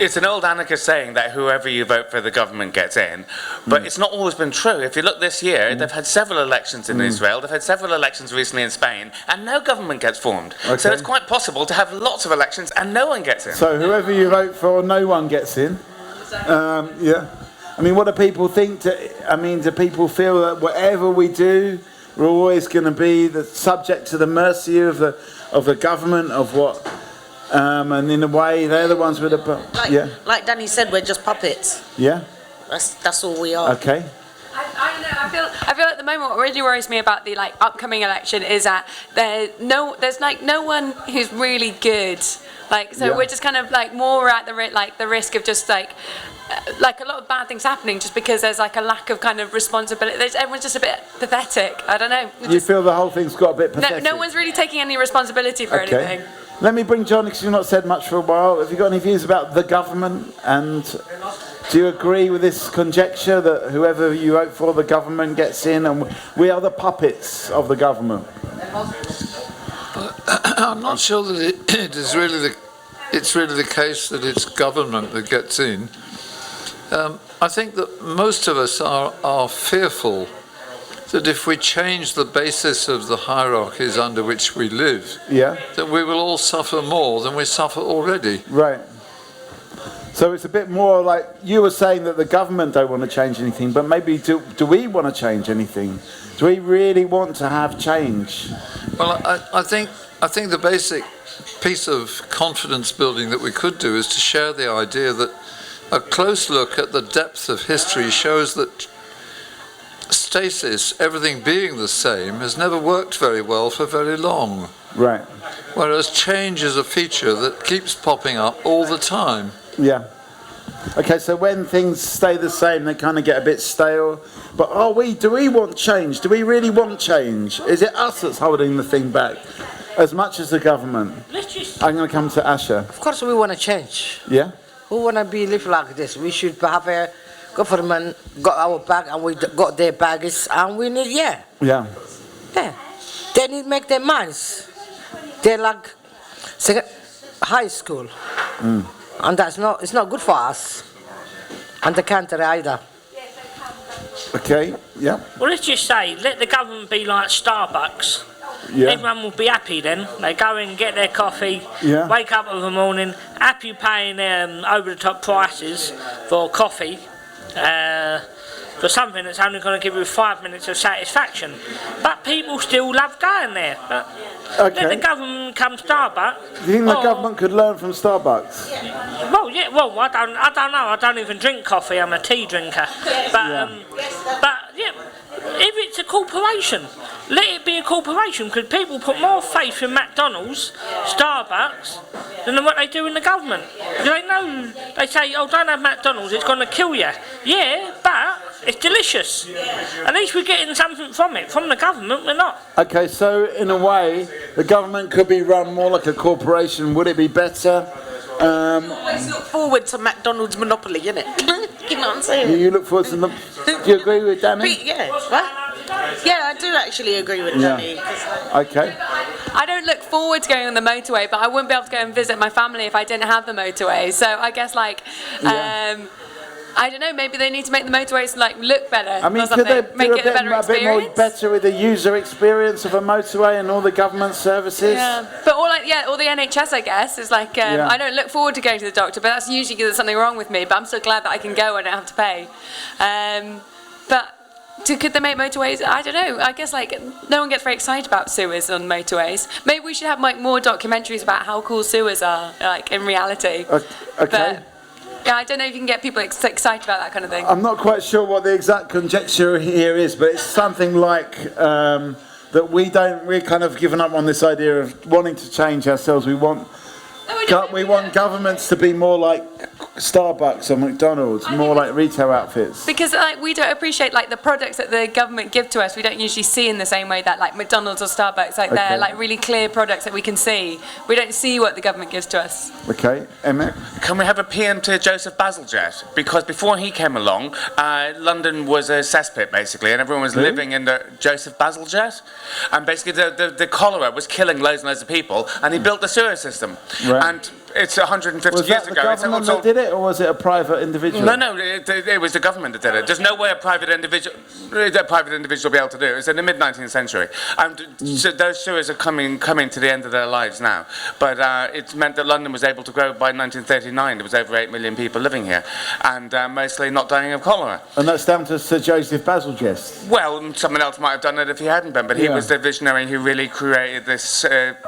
It's an old anarchist saying that whoever you vote for, the government gets in. But it's not always been true. If you look this year, they've had several elections in Israel, they've had several elections recently in Spain, and no government gets formed. Okay. So it's quite possible to have lots of elections and no one gets in. So whoever you vote for, no one gets in. I mean, what do people think? Do people feel that whatever we do, we're always going to be subject to the mercy of the government, of what... and in a way, they're the ones with the... Like Danny said, we're just puppets. Yeah? That's all we are. Okay. I feel at the moment what really worries me about the upcoming election is that there's no one who's really good. We're just kind of more at the risk of just like a lot of bad things happening just because there's like a lack of kind of responsibility. Everyone's just a bit pathetic. I don't know. You feel the whole thing's got a bit pathetic? No one's really taking any responsibility for anything. Let me bring John, because you've not said much for a while. Have you got any views about the government? And do you agree with this conjecture that whoever you vote for, the government gets in, and we are the puppets of the government? I'm not sure that it is really it's really the case that it's government that gets in. I think that most of us are fearful that if we change the basis of the hierarchies under which we live, that we will all suffer more than we suffer already. Right. So it's a bit more like you were saying that the government don't want to change anything, but maybe do we want to change anything? Do we really want to have change? Well, I think the basic piece of confidence building that we could do is to share the idea that a close look at the depth of history shows that stasis, everything being the same, has never worked very well for very long. Right. Whereas change is a feature that keeps popping up all the time. Yeah. Okay, so when things stay the same, they kind of get a bit stale. But do we want change? Do we really want change? Is it us that's holding the thing back as much as the government? I'm going to come to Asha. Of course we want to change. Yeah? We want to live like this. We should have a government got our back and we got their baggage and we need, Yeah. They need to make their minds. They're like high school. And it's not good for us. And the country either. Okay, yeah. Well, let's just say, let the government be like Starbucks. Yeah. Everyone will be happy then. They go and get their coffee, wake up in the morning, happy paying over-the-top prices for coffee, for something that's only going to give you 5 minutes of satisfaction. But people still love going there. But let the government come Starbucks. Do you think the government could learn from Starbucks? Well, yeah. Well, I don't know. I don't even drink coffee. I'm a tea drinker. But if it's a corporation, let it be a corporation, because people put more faith in McDonald's, Starbucks, than what they do in the government. They know, they say, don't have McDonald's, it's going to kill you. Yeah, but it's delicious. At least we're getting something from it. From the government, we're not. Okay, so in a way, the government could be run more like a corporation. Would it be better? Always look forward to McDonald's monopoly, innit? You know what I'm saying? You look forward to them. Do you agree with Danny? Yeah, what? Yeah, I do actually agree with Danny. Okay. I don't look forward to going on the motorway, but I wouldn't be able to go and visit my family if I didn't have the motorway. So I guess I don't know, maybe they need to make the motorways look better. I mean, or could they make do it a better a bit more better with the user experience of a motorway and all the government services? Yeah, but all the NHS, I guess, is I don't look forward to going to the doctor, but that's usually because there's something wrong with me. But I'm so glad that I can go and I don't have to pay. Could they make motorways? I don't know. I guess no one gets very excited about sewers on motorways. Maybe we should have more documentaries about how cool sewers are, in reality. Okay. But, yeah, I don't know if you can get people excited about that kind of thing. I'm not quite sure what the exact conjecture here is, but it's something like that we're kind of given up on this idea of wanting to change ourselves. We want governments to be more like Starbucks or McDonald's, more like retail outfits. Because we don't appreciate the products that the government give to us. We don't usually see in the same way that McDonald's or Starbucks, they're really clear products that we can see. We don't see what the government gives to us. Okay, Emmett? Can we have a PM to Joseph Bazalgette? Because before he came along, London was a cesspit basically, and everyone was living in the Joseph Bazalgette. And basically the cholera was killing loads and loads of people, and he built the sewer system. Right. And it's 150 was years that ago. the government that did it, or was it a private individual? No, it was the government that did it. There's no way a private individual will be able to do it. It was in the mid-19th century. So those sewers are coming to the end of their lives now. But it meant that London was able to grow by 1939. There was over 8 million people living here, and mostly not dying of cholera. And that's down to Sir Joseph Bazalgette. Well, someone else might have done it if he hadn't been, but he was the visionary who really created this, that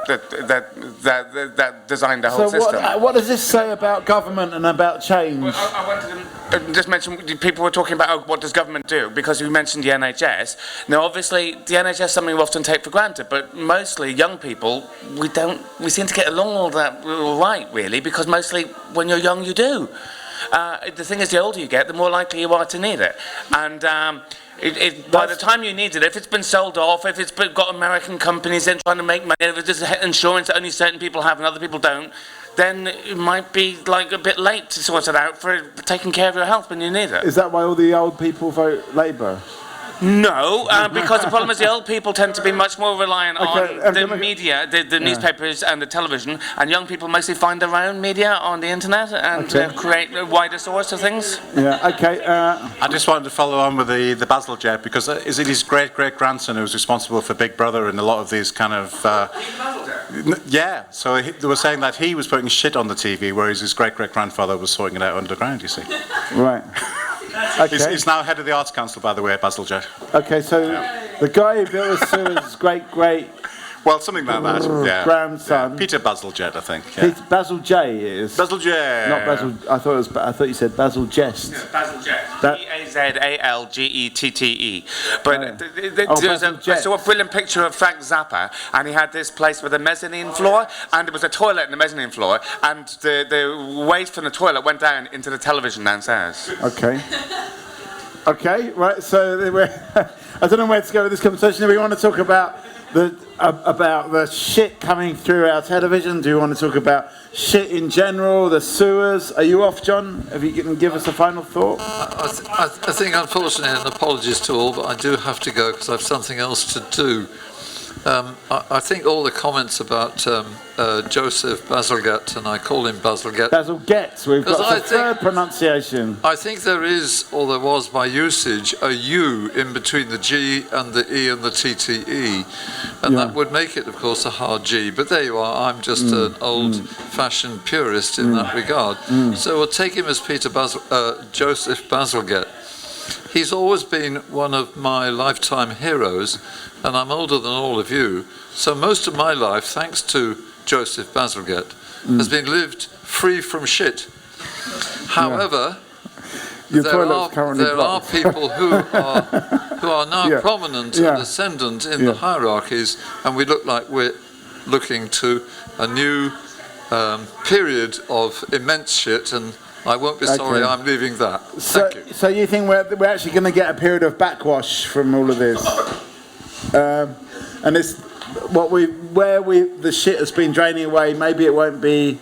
designed the whole system. What does this say about government and about change? Well, I wanted to just mention, people were talking about what does government do, because you mentioned the NHS. Now, obviously, the NHS is something we often take for granted, but mostly young people, we seem to get along all right, really, because mostly when you're young, you do. the thing is, the older you get, the more likely you are to need it. And by the time you need it, if it's been sold off, if it's got American companies in trying to make money, if it's just insurance that only certain people have and other people don't, then it might be like a bit late to sort it out for taking care of your health when you need it. Is that why all the old people vote Labour? No, because the problem is the old people tend to be much more reliant on the media, the newspapers and the television, and young people mostly find their own media on the internet and create a wider source of things. Yeah, okay. I just wanted to follow on with the Basil jet, because is it his great-great-grandson who's responsible for Big Brother and a lot of these kind of... yeah, so they were saying that he was putting shit on the TV, whereas his great-great-grandfather was sorting it out underground, you see. Right. Okay. He's now head of the Arts Council, by the way, Basil Jet. Okay, so the guy who built the sewers, great well, something like that. Yeah. Grandson. Yeah. Peter Basil Jet, I think. Yeah. Basil J is. Basil Jet. Not Basil. I thought you said Basil Jest. Yeah, Basil Jet. Bazalgette. But I saw a brilliant picture of Frank Zappa, and he had this place with a mezzanine floor, and there was a toilet in the mezzanine floor, and the waste from the toilet went down into the television downstairs. Okay. Okay, right. So I don't know where to go with this conversation. Do we want to talk about the shit coming through our television? Do you want to talk about shit in general, the sewers? Are you off, John? Have you can give us a final thought? I think, unfortunately, and apologies to all, but I do have to go because I have something else to do. I think all the comments about Joseph Bazalgette, and I call him Bazalgette. Bazalgette, we've got a third pronunciation. I think there is, or there was by usage, a U in between the G and the E and the TTE. And that would make it, of course, a hard G. But there you are, I'm just an old-fashioned purist in that regard. So we'll take him as Joseph Bazalgette. He's always been one of my lifetime heroes, and I'm older than all of you, so most of my life, thanks to Joseph Bazalgette, has been lived free from shit. However, there are people who are now prominent and ascendant in the hierarchies, and we look like we're looking to a new period of immense shit, and I won't be sorry I'm leaving that. Thank you. So you think we're actually going to get a period of backwash from all of this? And it's the shit has been draining away. Maybe it won't be.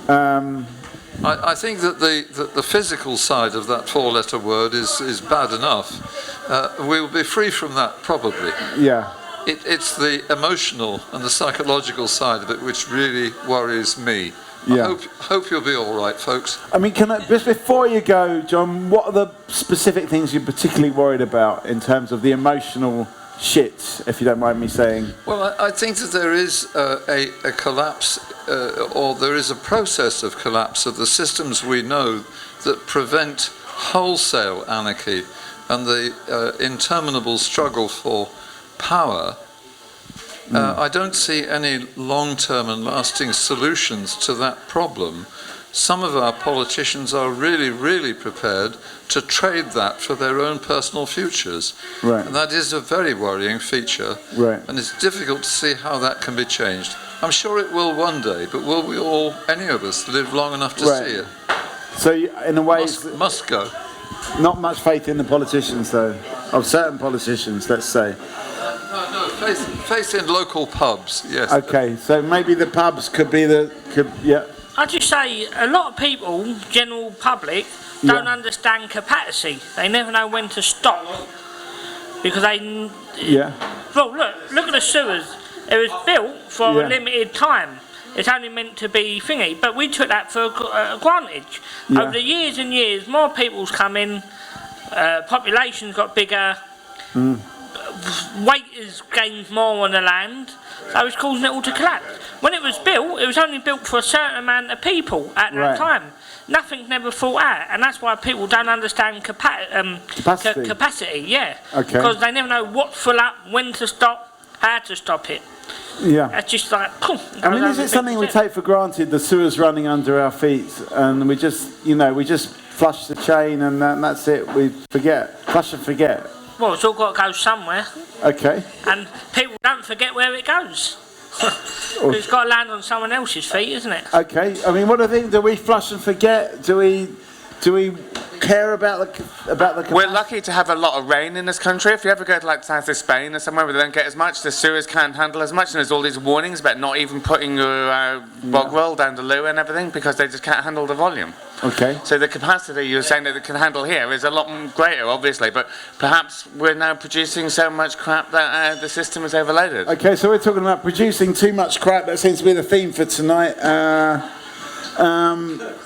I think that the physical side of that four-letter word is bad enough. We will be free from that probably. Yeah. It's the emotional and the psychological side of it which really worries me. Yeah. I hope you'll be all right, folks. I mean, just before you go, John, what are the specific things you're particularly worried about in terms of the emotional shit, if you don't mind me saying? Well, I think that there is a collapse, or there is a process of collapse of the systems we know that prevent wholesale anarchy and the interminable struggle for power. I don't see any long-term and lasting solutions to that problem. Some of our politicians are really, really prepared to trade that for their own personal futures. Right. And that is a very worrying feature. Right. And it's difficult to see how that can be changed. I'm sure it will one day, but will we all, any of us, live long enough to see it? So in a way... Must go. Not much faith in the politicians, though, of certain politicians, let's say. No, faith in local pubs, yes. Okay, so maybe the pubs could be I'd just say a lot of people, general public, don't understand capacity. They never know when to stop because they. Yeah. Well, look at the sewers. It was built for a limited time. It's only meant to be thingy, but we took that for granted. Yeah. Over the years and years, more people's come in, population's got bigger, weight has gained more on the land, so it's causing it all to collapse. When it was built, it was only built for a certain amount of people at that time. Nothing's never thought out, and that's why people don't understand capacity. Capacity, yeah. Okay. Because they never know what to fill up, when to stop, how to stop it. Yeah. That's just like. I mean, is it something we take for granted? The sewer's running under our feet, and we just flush the chain, and that's it. We forget, flush and forget. Well, it's all got to go somewhere. Okay. And people don't forget where it goes. It's got to land on someone else's feet, isn't it? Okay. I mean, what do you think? Do we flush and forget? Do we Do we care about the? We're lucky to have a lot of rain in this country. If you ever go to like south of Spain or somewhere where they don't get as much, the sewers can't handle as much, and there's all these warnings about not even putting your bog roll down the loo and everything because they just can't handle the volume. Okay. So the capacity you're saying that it can handle here is a lot greater, obviously, but perhaps we're now producing so much crap that the system is overloaded. Okay, so we're talking about producing too much crap. That seems to be the theme for tonight.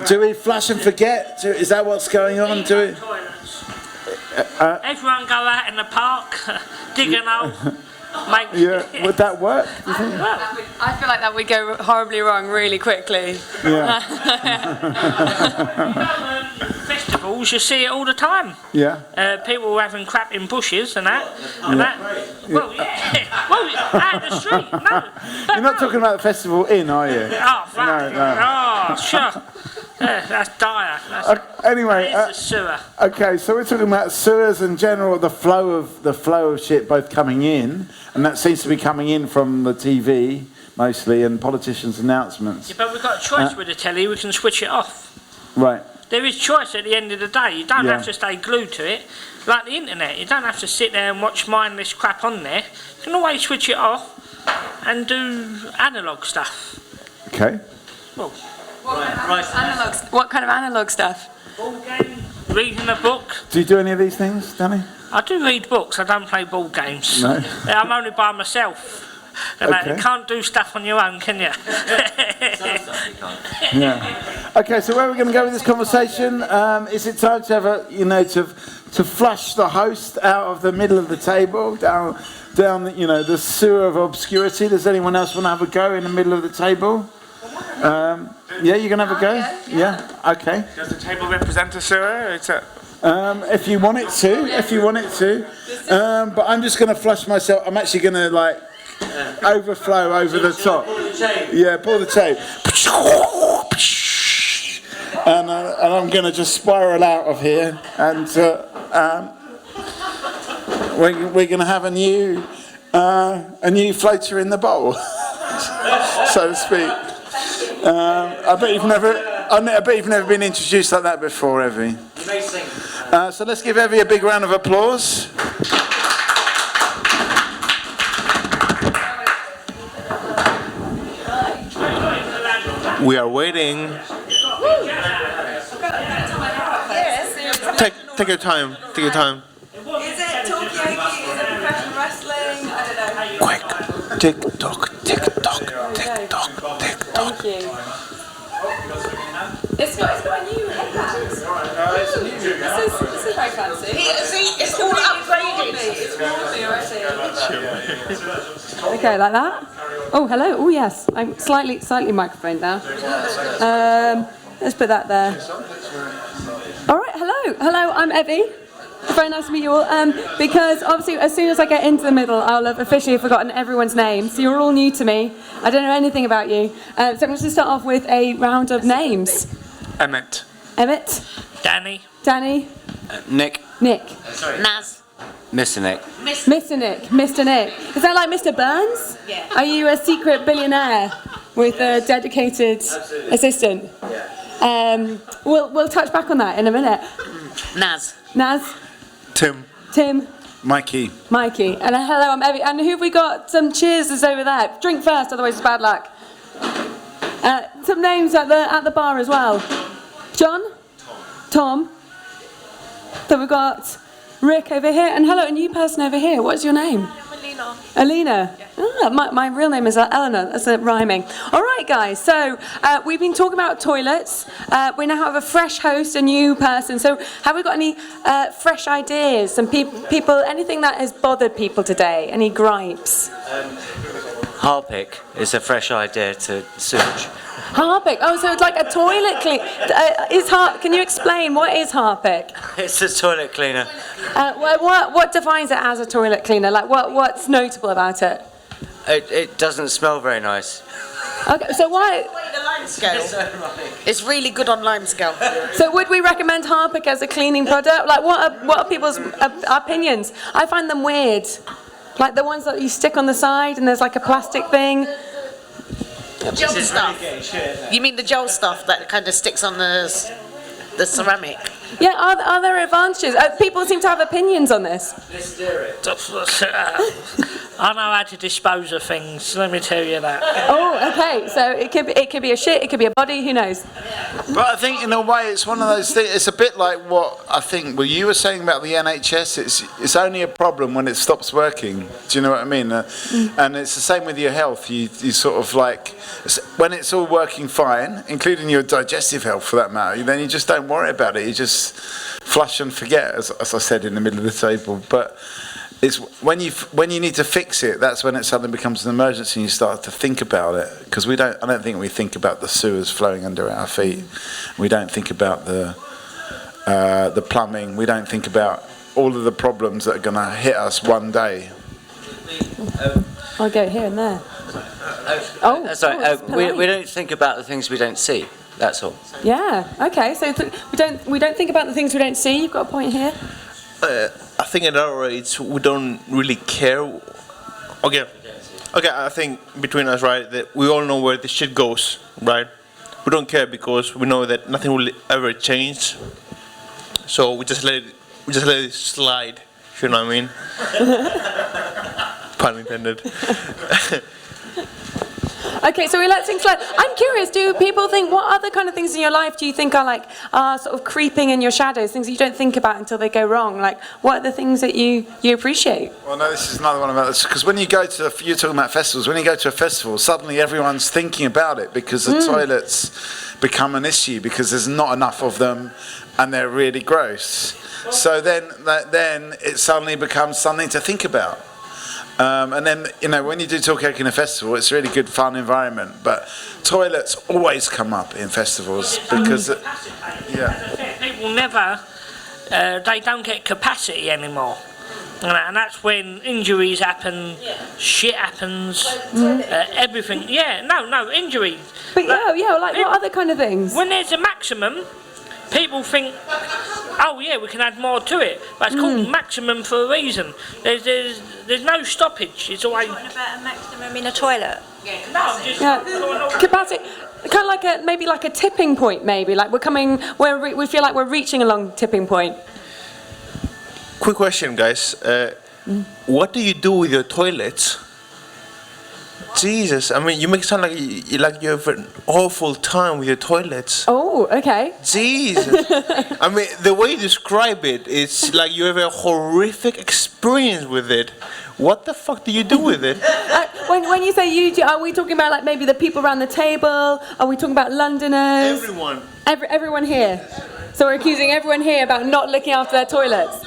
Do we flush and forget? Is that what's going on? Do we? Everyone go out in the park, dig an hole. Yeah, would that work? Do you think? I feel like that would go horribly wrong really quickly. Yeah. Festivals, you see it all the time. Yeah. People having crap in bushes and that. And that. Well, yeah. Well, out in the street. No. You're not talking about the festival in, are you? Oh, fuck. No. Oh, sure. Yeah, that's dire. Anyway, that is the sewer. Okay, so we're talking about sewers in general, the flow of shit both coming in, and that seems to be coming in from the TV mostly and politicians' announcements. Yeah, but we've got a choice with the telly. We can switch it off. Right. There is choice at the end of the day. You don't have to stay glued to it. Like the internet, you don't have to sit there and watch mindless crap on there. You can always switch it off and do analogue stuff. Okay. Well, What kind of analog stuff? Ball game, reading a book. Do you do any of these things, Danny? I do read books. I don't play ball games. No. I'm only by myself. And Okay. you can't do stuff on your own, can you? Yeah. Okay, so where are we going to go with this conversation? Is it time to have to flush the host out of the middle of the table, down the sewer of obscurity? Does anyone else want to have a go in the middle of the table? Yeah, you're going to have a go? Yeah. Okay. Does the table represent a sewer? If you want it to. But I'm just going to flush myself. I'm actually going to overflow over the top. Yeah, pull the tape. And I'm going to just spiral out of here. And we're going to have a new floater in the bowl, so to speak. I bet you've never been introduced like that before, Evie. Amazing. So let's give Evie a big round of applause. We are waiting. Take your time. Take your time. Is it Talkaoke? Is it professional wrestling? I don't know. Quick. Tick tock. Tick tock. Tick tock. Tick tock. Thank you. It's got a new headband. This is very fancy. It's all upgraded. It's already. Okay, like that. Oh, hello. Oh, yes. I'm slightly microphone down. Let's put that there. All right. Hello. I'm Evie. Very nice to meet you all. Because obviously, as soon as I get into the middle, I'll have officially forgotten everyone's name. So you're all new to me. I don't know anything about you. So I'm going to start off with a round of names. Emmett. Danny. Nick. Naz. Mr. Nick. Mr. Nick. Is that like Mr. Burns? Yeah. Are you a secret billionaire with a dedicated assistant? Yeah. We'll touch back on that in a minute. Naz. Tim. Mikey. And hello, I'm Evie. And who have we got? Some cheers over there. Drink first, otherwise it's bad luck. Some names at the bar as well. John? Tom. Then we've got Rick over here. And hello, a new person over here. What's your name? Alina. Yeah. My real name is Eleanor. That's rhyming. All right, guys. So we've been talking about toilets. We now have a fresh host, a new person. So have we got any fresh ideas? Some people, anything that has bothered people today? Any gripes? Harpic is a fresh idea to sewage. Harpic. Oh, so it's like a toilet clean. Can you explain what is Harpic? It's a toilet cleaner. What defines it as a toilet cleaner? Like what's notable about it? It doesn't smell very nice. Okay, so why? The lime scale. It's really good on lime scale. So would we recommend Harpic as a cleaning product? Like what are people's opinions? I find them weird. Like the ones that you stick on the side and there's like a plastic thing. Gel stuff. You mean the gel stuff that kind of sticks on the... the ceramic. Yeah, are there advantages? People seem to have opinions on this. I know how to dispose of things, let me tell you that. Oh, okay. So it could be a shit, it could be a body, who knows? But I think in a way it's one of those things, it's a bit like what I think, well, you were saying about the NHS, it's only a problem when it stops working. Do you know what I mean? And it's the same with your health. You sort of like, when it's all working fine, including your digestive health for that matter, then you just don't worry about it. You just flush and forget, as I said in the middle of the table. But it's when you need to fix it, that's when it suddenly becomes an emergency and you start to think about it. Because I don't think we think about the sewers flowing under our feet. We don't think about the plumbing. We don't think about all of the problems that are going to hit us one day. I'll go here and there. We don't think about the things we don't see. That's all. Yeah. Okay. So we don't think about the things we don't see. You've got a point here. I think at our age we don't really care. Okay, I think between us, right, that we all know where the shit goes, right? We don't care because we know that nothing will ever change. So we just let it slide. You know what I mean? Pun intended. Okay, so we let things slide. I'm curious, do people think, what other kind of things in your life do you think are sort of creeping in your shadows, things that you don't think about until they go wrong? Like, what are the things that you appreciate? Well, no, this is another one about this, because when you go to, you're talking about festivals, when you go to a festival, suddenly everyone's thinking about it because the toilets become an issue because there's not enough of them and they're really gross. So then it suddenly becomes something to think about. And then, when you do Talkaoke in a festival, it's a really good, fun environment. But toilets always come up in festivals because, people never, they don't get capacity anymore. And that's when injuries happen, shit happens, everything. Yeah, no, injuries. But like what other kind of things? When there's a maximum, people think, oh yeah, we can add more to it. But it's called maximum for a reason. There's no stoppage. It's always. Talking about a maximum in a toilet. No, just capacity. Kind of like maybe like a tipping point. Maybe like we feel like we're reaching along tipping point. Quick question, guys. What do you do with your toilets? Jesus, I mean, you make it sound like you have an awful time with your toilets. Oh, okay. Jesus. I mean, the way you describe it, it's like you have a horrific experience with it. What the fuck do you do with it? When you say you, are we talking about like maybe the people around the table? Are we talking about Londoners? Everyone. Everyone here. So we're accusing everyone here about not looking after their toilets.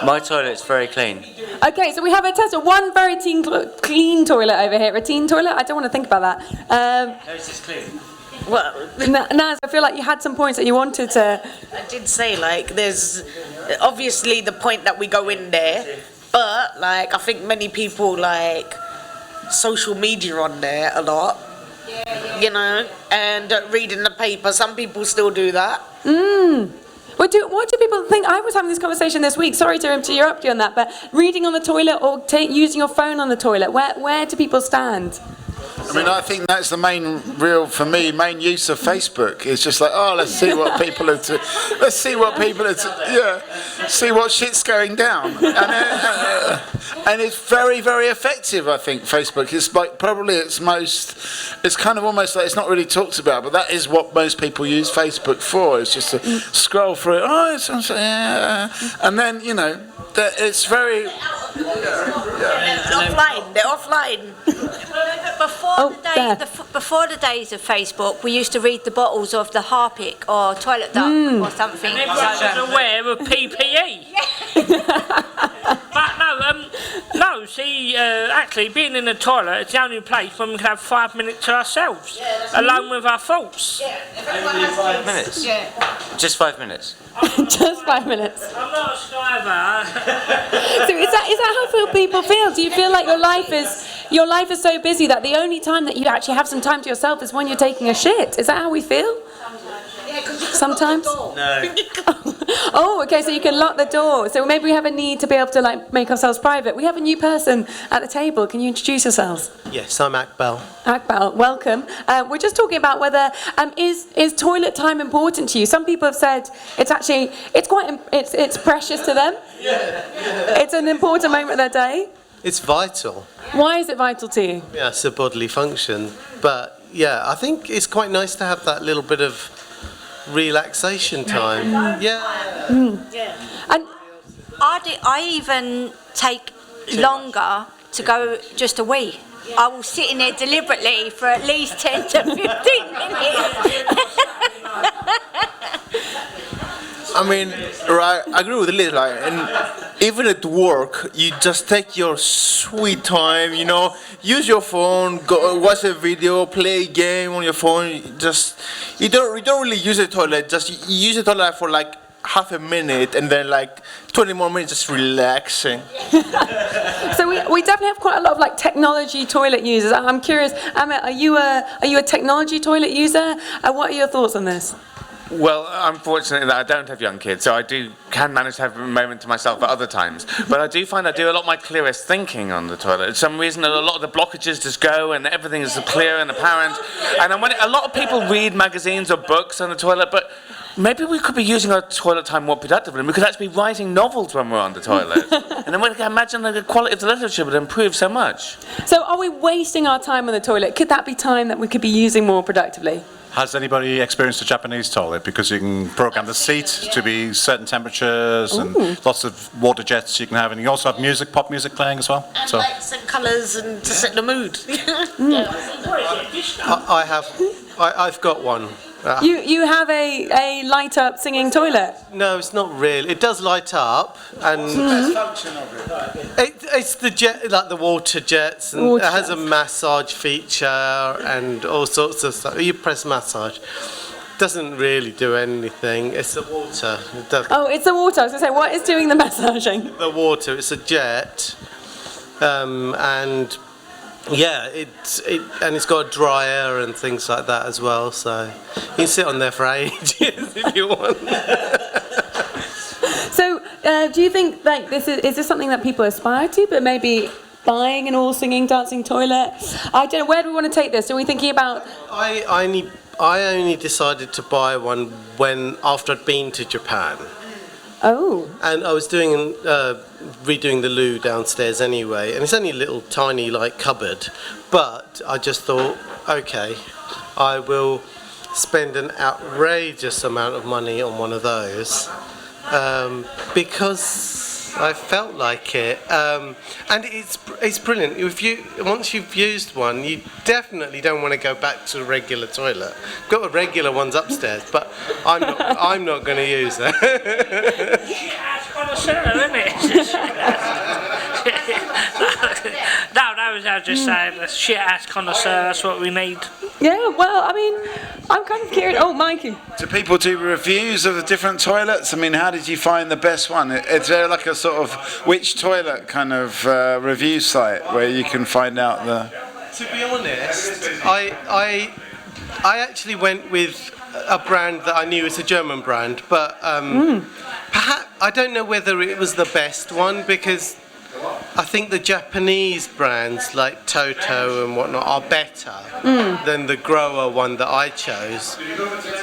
My toilet's very clean. Okay, so we have a test of one very clean toilet over here. A teen toilet? I don't want to think about that. No, it's just clean. Well, Naz, I feel like you had some points that you wanted to. I did say there's obviously the point that we go in there, but I think many people like social media on there a lot. And reading the paper. Some people still do that. What do people think? I was having this conversation this week. Sorry to interrupt you on that, but reading on the toilet or using your phone on the toilet, where do people stand? I mean, I think that's the main use of Facebook. It's just like, let's see what people are see what shit's going down. And it's very, very effective, I think, Facebook. It's probably it's kind of almost like it's not really talked about, but that is what most people use Facebook for. It's just to scroll through it. And then, it's very... They're offline. Before the days of Facebook, we used to read the bottles of the Harpic or toilet duck or something. Everyone was aware of PPE. But actually, being in the toilet is the only place when we can have 5 minutes to ourselves, alone with our thoughts. Only 5 minutes? Yeah. Just 5 minutes? Just 5 minutes. I'm not a striver. So is that how people feel? Do you feel like your life is so busy that the only time that you actually have some time to yourself is when you're taking a shit? Is that how we feel? Sometimes? No. Oh, okay, so you can lock the door. So maybe we have a need to be able to like make ourselves private. We have a new person at the table. Can you introduce yourselves? Yes, I'm Akbal. Akbal, welcome. We're just talking about whether is toilet time important to you. Some people have said it's precious to them. It's an important moment of their day. It's vital. Why is it vital to you? Yeah, it's a bodily function. But yeah, I think it's quite nice to have that little bit of relaxation time. Yeah. And I even take longer to go just a wee. I will sit in there deliberately for at least 10 to 15 minutes. I mean, right, I agree with Liz, like, and even at work, you just take your sweet time, you know, use your phone, go watch a video, play a game on your phone, you don't really use the toilet, just you use the toilet for like half a minute and then like 20 more minutes just relaxing. So we definitely have quite a lot of like technology toilet users. I'm curious, Amit, are you a technology toilet user? What are your thoughts on this? Well, I'm fortunate that I don't have young kids, so I can manage to have a moment to myself at other times. But I do find I do a lot of my clearest thinking on the toilet. For some reason, a lot of the blockages just go and everything is clear and apparent. And a lot of people read magazines or books on the toilet, but maybe we could be using our toilet time more productively. We could actually be writing novels when we're on the toilet. And then we can imagine the quality of the literature would improve so much. So are we wasting our time on the toilet? Could that be time that we could be using more productively? Has anybody experienced a Japanese toilet? Because you can program the seat to be certain temperatures and lots of water jets you can have, and you also have pop music playing as well. And lights and colours and to set the mood. I've got one. You have a light up singing toilet? No, it's not really. It does light up, and it's the jet, like the water jets, and it has a massage feature and all sorts of stuff. You press massage. Doesn't really do anything. It's the water. Oh, it's the water. I was going to say, what is doing the massaging? The water. It's a jet, and yeah, it's got a dryer and things like that as well. So you can sit on there for ages if you want. So, do you think like is this something that people aspire to, but maybe buying an all singing, dancing toilet? I don't know. Where do we want to take this? Are we thinking about? I only decided to buy one after I'd been to Japan. Oh. And I was redoing the loo downstairs anyway, and it's only a little tiny like cupboard, but I just thought, okay, I will spend an outrageous amount of money on one of those because I felt like it, and it's brilliant. Once you've used one, you definitely don't want to go back to a regular toilet. I've got a regular ones upstairs, but I'm not going to use that. No, I was just saying, a shit-ass connoisseur, that's what we need. Yeah, well, I mean, I'm kind of curious. Oh, Mikey. Do people do reviews of the different toilets? I mean, how did you find the best one? Is there like a sort of which toilet kind of review site where you can find out the... To be honest, I actually went with a brand that I knew was a German brand, but perhaps I don't know whether it was the best one because I think the Japanese brands like Toto and whatnot are better than the grower one that I chose.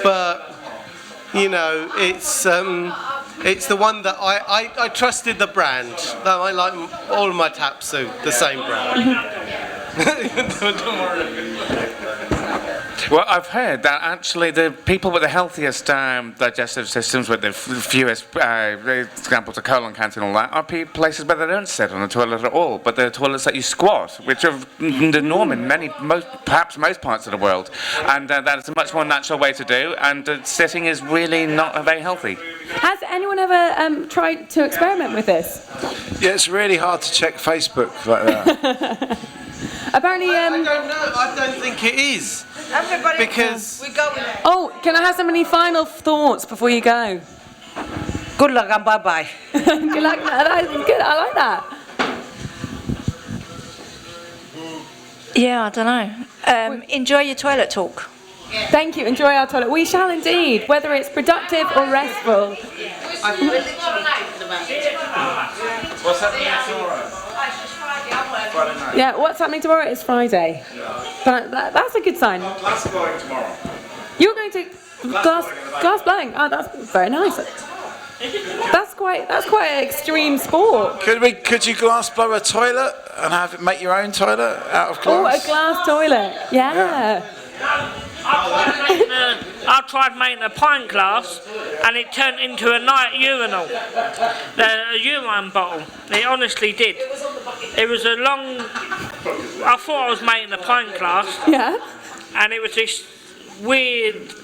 But you know, it's the one that I trusted the brand. Though I like all of my taps are the same brand. Don't worry. Well, I've heard that actually the people with the healthiest digestive systems, with the fewest examples of colon cancer and all that, are places where they don't sit on the toilet at all, but they're toilets that you squat, which are the norm in perhaps most parts of the world. And that is a much more natural way to do, and sitting is really not very healthy. Has anyone ever tried to experiment with this? Yeah, it's really hard to check Facebook like that. Apparently, I don't know. I don't think it is. Everybody, because we go. Oh, can I have some any final thoughts before you go? Good luck and bye-bye. Good luck. That's good. I like that. Yeah, I don't know. Enjoy your toilet talk. Thank you. Enjoy our toilet. We shall indeed, whether it's productive or restful. What's happening tomorrow? Friday night. Yeah, what's happening tomorrow? It's Friday. That's a good sign. Glass blowing tomorrow. You're going to glass blowing. Oh, that's very nice. That's quite an extreme sport. Could you glass blow a toilet and make your own toilet out of glass? Oh, a glass toilet. Yeah. I tried making a pint glass and it turned into a night urinal. A urine bottle. It honestly did. It was a long... I thought I was making a pint glass. Yeah. And it was this weird...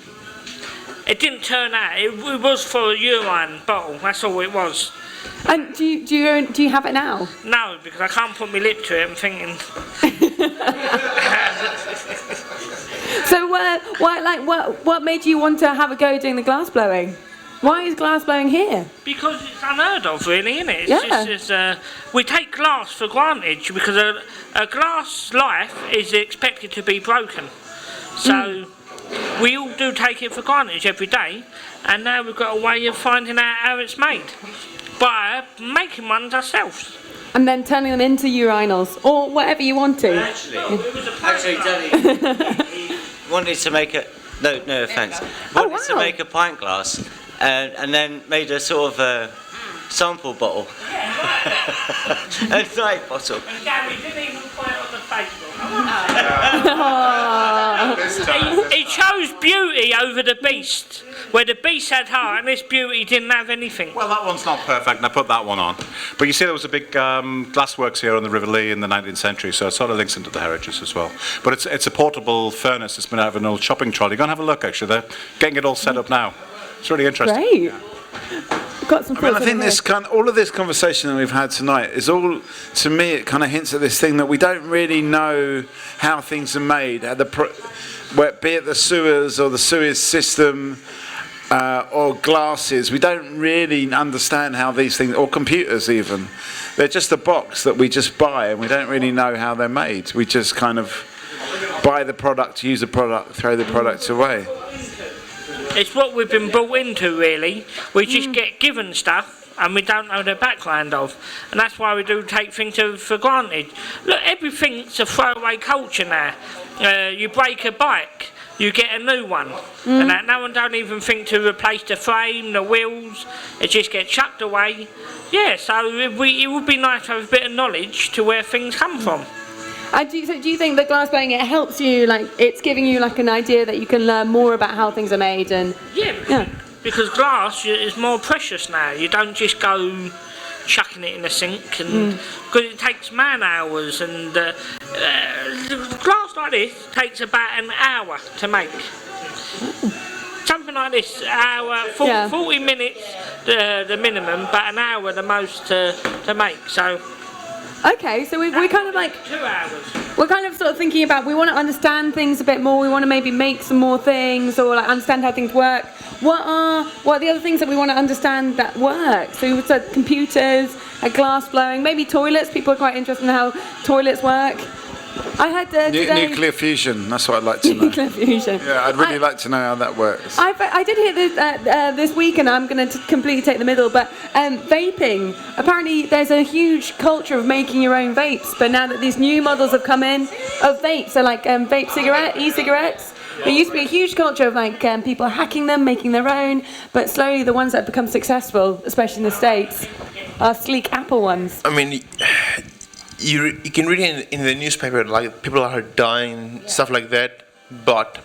It didn't turn out. It was for a urine bottle. That's all it was. And do you have it now? No, because I can't put my lip to it. I'm thinking... So what made you want to have a go doing the glass blowing? Why is glass blowing here? Because it's unheard of, really, isn't it? Yeah. We take glass for granted because a glass life is expected to be broken. So we all do take it for granted every day, and now we've got a way of finding out how it's made by making ones ourselves. And then turning them into urinals or whatever you want to. Actually, Danny wanted to make no offence. Wanted to make a pint glass and then made a sort of a sample bottle. A night bottle. Gary didn't even put it on the Facebook. He chose beauty over the beast, where the beast had heart and this beauty didn't have anything. Well, that one's not perfect, and I put that one on. But you see, there was a big glassworks here on the River Lee in the 19th century, so it sort of links into the heritage as well. But it's a portable furnace. It's been out of an old shopping trolley. Go and have a look, actually. They're getting it all set up now. It's really interesting. Great. Got some I think all of this conversation that we've had tonight is all, to me, it kind of hints at this thing that we don't really know how things are made, be it the sewers or the sewage system or glasses. We don't really understand how these things, or computers even. They're just a box that we just buy and we don't really know how they're made. We just kind of buy the product, use the product, throw the product away. It's what we've been brought into, really. We just get given stuff and we don't know the background of. And that's why we do take things for granted. Look, everything's a throwaway culture now. You break a bike, you get a new one. And that, no one don't even think to replace the frame, the wheels. It just gets chucked away. Yeah, so it would be nice to have a bit of knowledge to where things come from. Do you think that glass blowing, it helps you, like it's giving you like an idea that you can learn more about how things are made and... Yeah, because glass is more precious now. You don't just go chucking it in a sink, and because it takes man hours, and glass like this takes about an hour to make. Something like this, 40 minutes the minimum, but an hour the most to make. So. Okay, so we're kind of like 2 hours. We're kind of sort of thinking about, we want to understand things a bit more. We want to maybe make some more things, or like understand how things work. What are the other things that we want to understand that work? So we said computers, glass blowing, maybe toilets. People are quite interested in how toilets work. I had today... Nuclear fusion, that's what I'd like to know. Nuclear fusion. Yeah, I'd really like to know how that works. I did hear this this week, and I'm going to completely take the middle, but vaping. Apparently there's a huge culture of making your own vapes, but now that these new models have come in of vapes, so like vape e-cigarettes, there used to be a huge culture of like people hacking them, making their own, but slowly the ones that have become successful, especially in the States, are sleek Apple ones. I mean... You can read in the newspaper like people are dying, stuff like that, but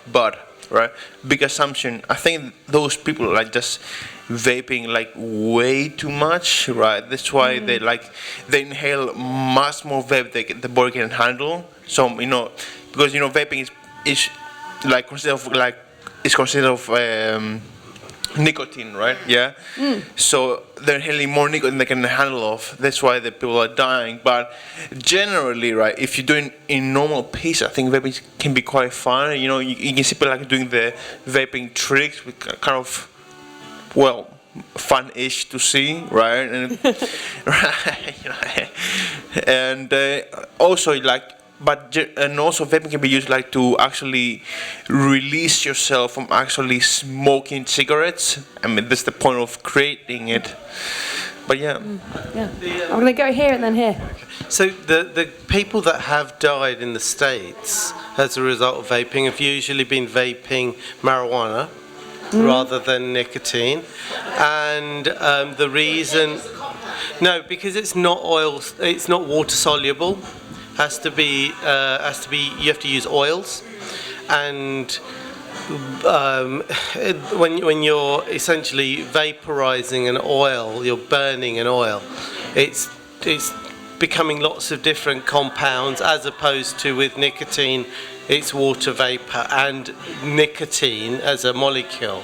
right, big assumption. I think those people are like just vaping like way too much, right? That's why they inhale much more vape than the body can handle. So because vaping is like considered of nicotine, right? Yeah. So they're inhaling more nicotine than they can handle of. That's why the people are dying. But generally, right, if you're doing in normal pace, I think vaping can be quite fun. You can see people like doing the vaping tricks, with kind of, fun-ish to see, right? And also like and also vaping can be used like to actually release yourself from actually smoking cigarettes. I mean, that's the point of creating it. But yeah. Yeah. I'm going to go here and then here. So the people that have died in the States as a result of vaping have usually been vaping marijuana rather than nicotine. And the reason... No, because it's not oil, it's not water soluble. Has to be, you have to use oils. And when you're essentially vaporizing an oil, you're burning an oil, it's becoming lots of different compounds, as opposed to with nicotine, it's water vapor and nicotine as a molecule.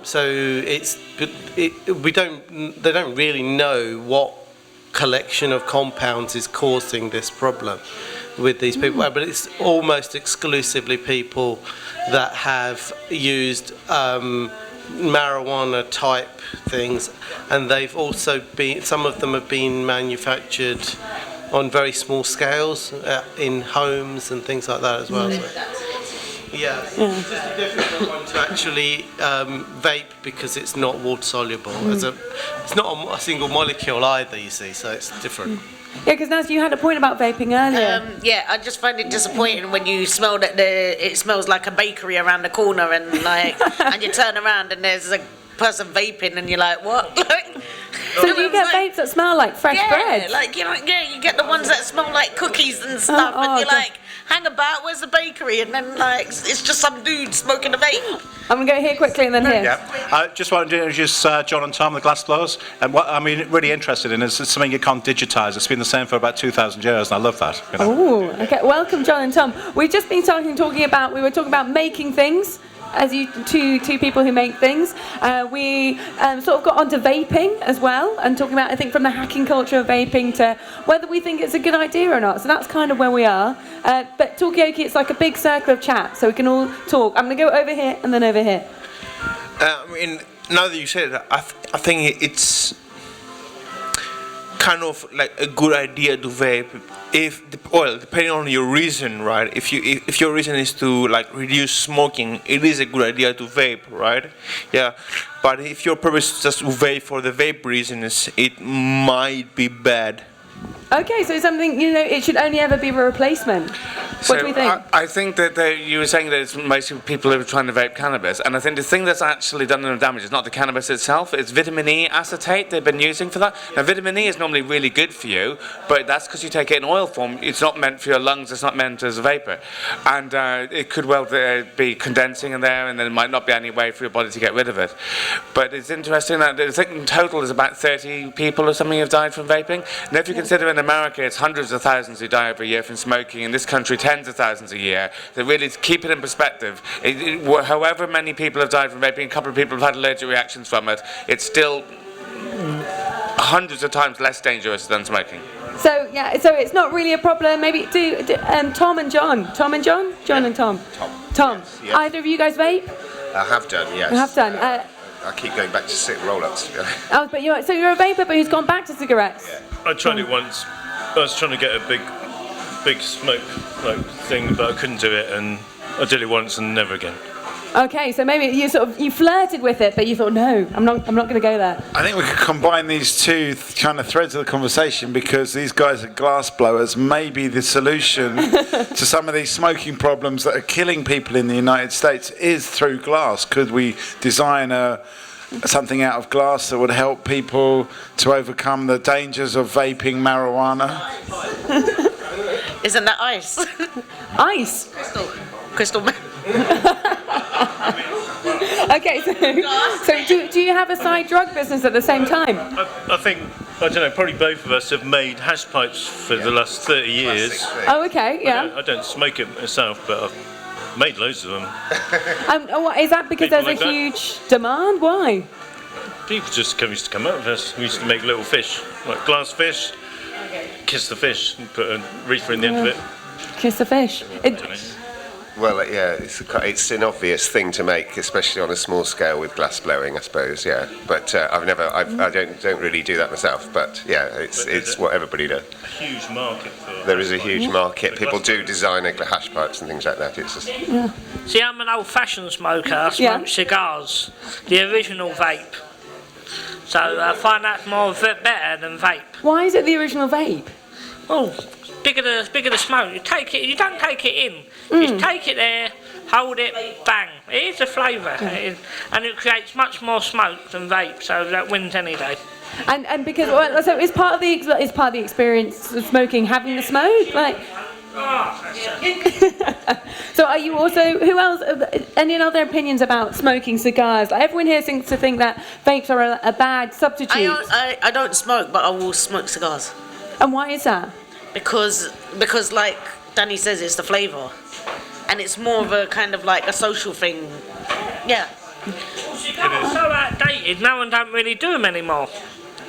So they don't really know what collection of compounds is causing this problem with these people, but it's almost exclusively people that have used marijuana type things, and they've also been, some of them have been manufactured on very small scales in homes and things like that as well. So, yeah, it's just a difficult one to actually vape because it's not water soluble. It's not a single molecule either, you see, so it's different. Yeah, because Naz, you had a point about vaping earlier. Yeah, I just find it disappointing when you smell that it smells like a bakery around the corner, and like, and you turn around and there's a person vaping, and you're like, what? So do you get vapes that smell like fresh bread? Like you get the ones that smell like cookies and stuff, and you're like, hang about, where's the bakery? And then like it's just some dude smoking a vape. I'm gonna go here quickly and then here. Yeah, I just wanted to introduce John and Tom, the glass blowers. And what I'm really interested in is something you can't digitise. It's been the same for about 2,000 years, and I love that. You know? Oh, okay. Welcome, John and Tom. We've just been talking about making things. As you two people who make things, we sort of got onto vaping as well, and talking about, I think, from the hacking culture of vaping to whether we think it's a good idea or not. So that's kind of where we are. But Talkaoke, it's like a big circle of chat, so we can all talk. I'm going to go over here and then over here. I mean, now that you said it, I think it's kind of like a good idea to vape depending on your reason, right? If your reason is to like reduce smoking, it is a good idea to vape, right? Yeah, but if your purpose is just to vape for the vape reasons, it might be bad. Okay, so something, it should only ever be a replacement. What do we think? I think that you were saying that it's mostly people who are trying to vape cannabis, and I think the thing that's actually done them damage is not the cannabis itself, it's vitamin E acetate they've been using for that. Now, vitamin E is normally really good for you, but that's because you take it in oil form. It's not meant for your lungs, it's not meant as a vapor. And it could well be condensing in there, and there might not be any way for your body to get rid of it. But it's interesting that I think in total there's about 30 people or something who have died from vaping. And if you consider in America it's hundreds of thousands who die every year from smoking, in this country tens of thousands a year. So really, to keep it in perspective, however many people have died from vaping, a couple of people have had allergic reactions from it, it's still hundreds of times less dangerous than smoking. So yeah, so it's not really a problem. Maybe Tom and John. John and Tom. Tom. Yes. Either of you guys vape? I have done, yes. You have done. I keep going back to roll-ups. Oh, but you're a vapor, but who's gone back to cigarettes? Yeah. I tried it once. I was trying to get a big smoke thing, but I couldn't do it, and I did it once and never again. Okay, so maybe you flirted with it, but you thought, no, I'm not going to go there. I think we could combine these two kind of threads of the conversation, because these guys are glass blowers. Maybe the solution to some of these smoking problems that are killing people in the United States is through glass. Could we design something out of glass that would help people to overcome the dangers of vaping marijuana? Isn't that ice? Ice? Crystal. Okay, so do you have a side drug business at the same time? I think, I don't know, probably both of us have made hash pipes for the last 30 years. Oh, okay, yeah. I don't smoke it myself, but I've made loads of them. Is that because People there's like a huge demand? Why? People just used to come up with us. We used to make little fish, like glass fish, kiss the fish, and put a reefer in the end of it. Kiss the fish. Well, yeah, it's an obvious thing to make, especially on a small scale with glass blowing, I suppose. Yeah, but I don't really do that myself. But yeah, it's what everybody does. A huge market for. There is a huge market. People do designer hash pipes and things like that. It's just. Yeah. See, I'm an old-fashioned smoker. I smoke cigars, the original vape. So I find that better than vape. Why is it the original vape? Oh, bigger the smoke. You take it. You don't take it in. You just take it there, hold it, bang. It is a flavour, and it creates much more smoke than vape. So that wins any day. And because so is part of the experience of smoking having the smoke, like. So are you also, who else, any other opinions about smoking cigars? Like everyone here seems to think that vapes are a bad substitute. I don't smoke, but I will smoke cigars. And why is that? Because like Danny says, it's the flavour. And it's more of a kind of like a social thing. Yeah. Cigars are so outdated, no one don't really do them anymore.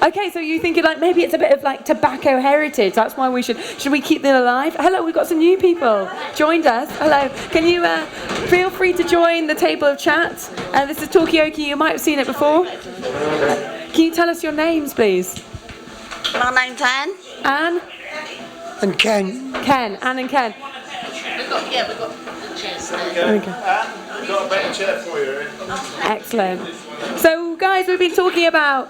Okay, so you think like maybe it's a bit of like tobacco heritage. That's why should we keep them alive? Hello, we've got some new people joined us. Hello, can you feel free to join the table of chat? This is Talkaoke. You might have seen it before. Can you tell us your names, please? My name's Anne. Anne. And Ken. Ken. Anne and Ken. We've got the chairs there. Okay. We've got a better chair for you. Excellent. So, guys, we've been talking about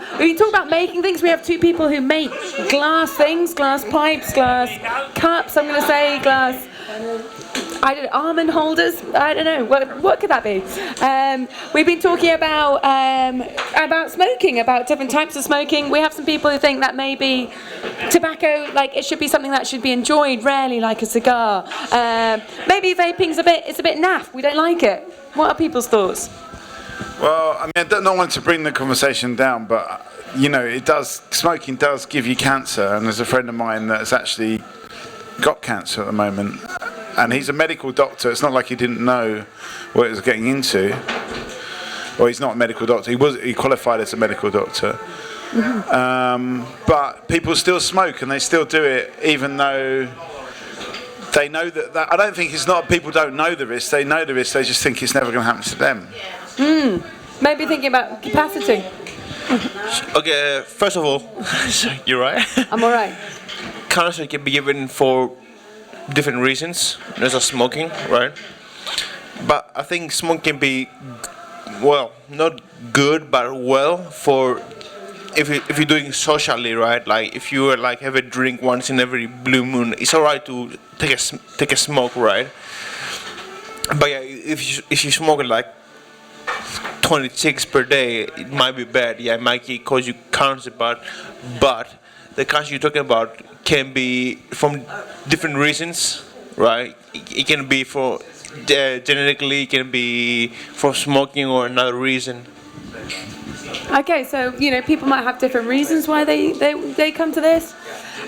making things. We have two people who make glass things, glass pipes, glass cups. I'm going to say glass. Almond holders. I don't know. What could that be? We've been talking about smoking, about different types of smoking. We have some people who think that maybe tobacco, like it should be something that should be enjoyed rarely, like a cigar. Maybe vaping's a bit naff. We don't like it. What are people's thoughts? Well, I mean, I don't want to bring the conversation down, but smoking does give you cancer, and there's a friend of mine that's actually got cancer at the moment, and he's a medical doctor. It's not like he didn't know what he was getting into. Well, he's not a medical doctor. He qualified as a medical doctor. But people still smoke, and they still do it, even though they know that I don't think it's not people don't know the risk. They know the risk. They just think it's never going to happen to them. Maybe thinking about capacity. Okay, first of all, you're right. I'm all right. Cancer can be given for different reasons. There's a smoking, right? But I think smoking can be, well, not good, but for if you're doing socially, right? Like if you have a drink once in every blue moon, it's alright to take a smoke, right? But yeah, if you smoke like 26 per day, it might be bad. Yeah, it might cause you cancer, but the cancer you're talking about can be from different reasons, right? It can be for genetically, it can be for smoking or another reason. Okay, so people might have different reasons why they come to this.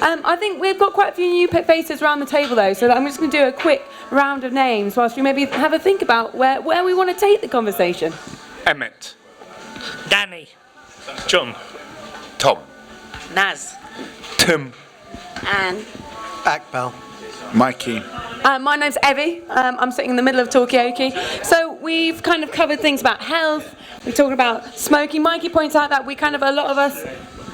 I think we've got quite a few new faces around the table though, so I'm just going to do a quick round of names whilst we maybe have a think about where we want to take the conversation. Emmett. Danny. John. Tom. Naz. Tim. Anne. Akbal. Mikey. My name's Evie. I'm sitting in the middle of Talkaoke. So we've kind of covered things about health. We're talking about smoking. Mikey points out that a lot of us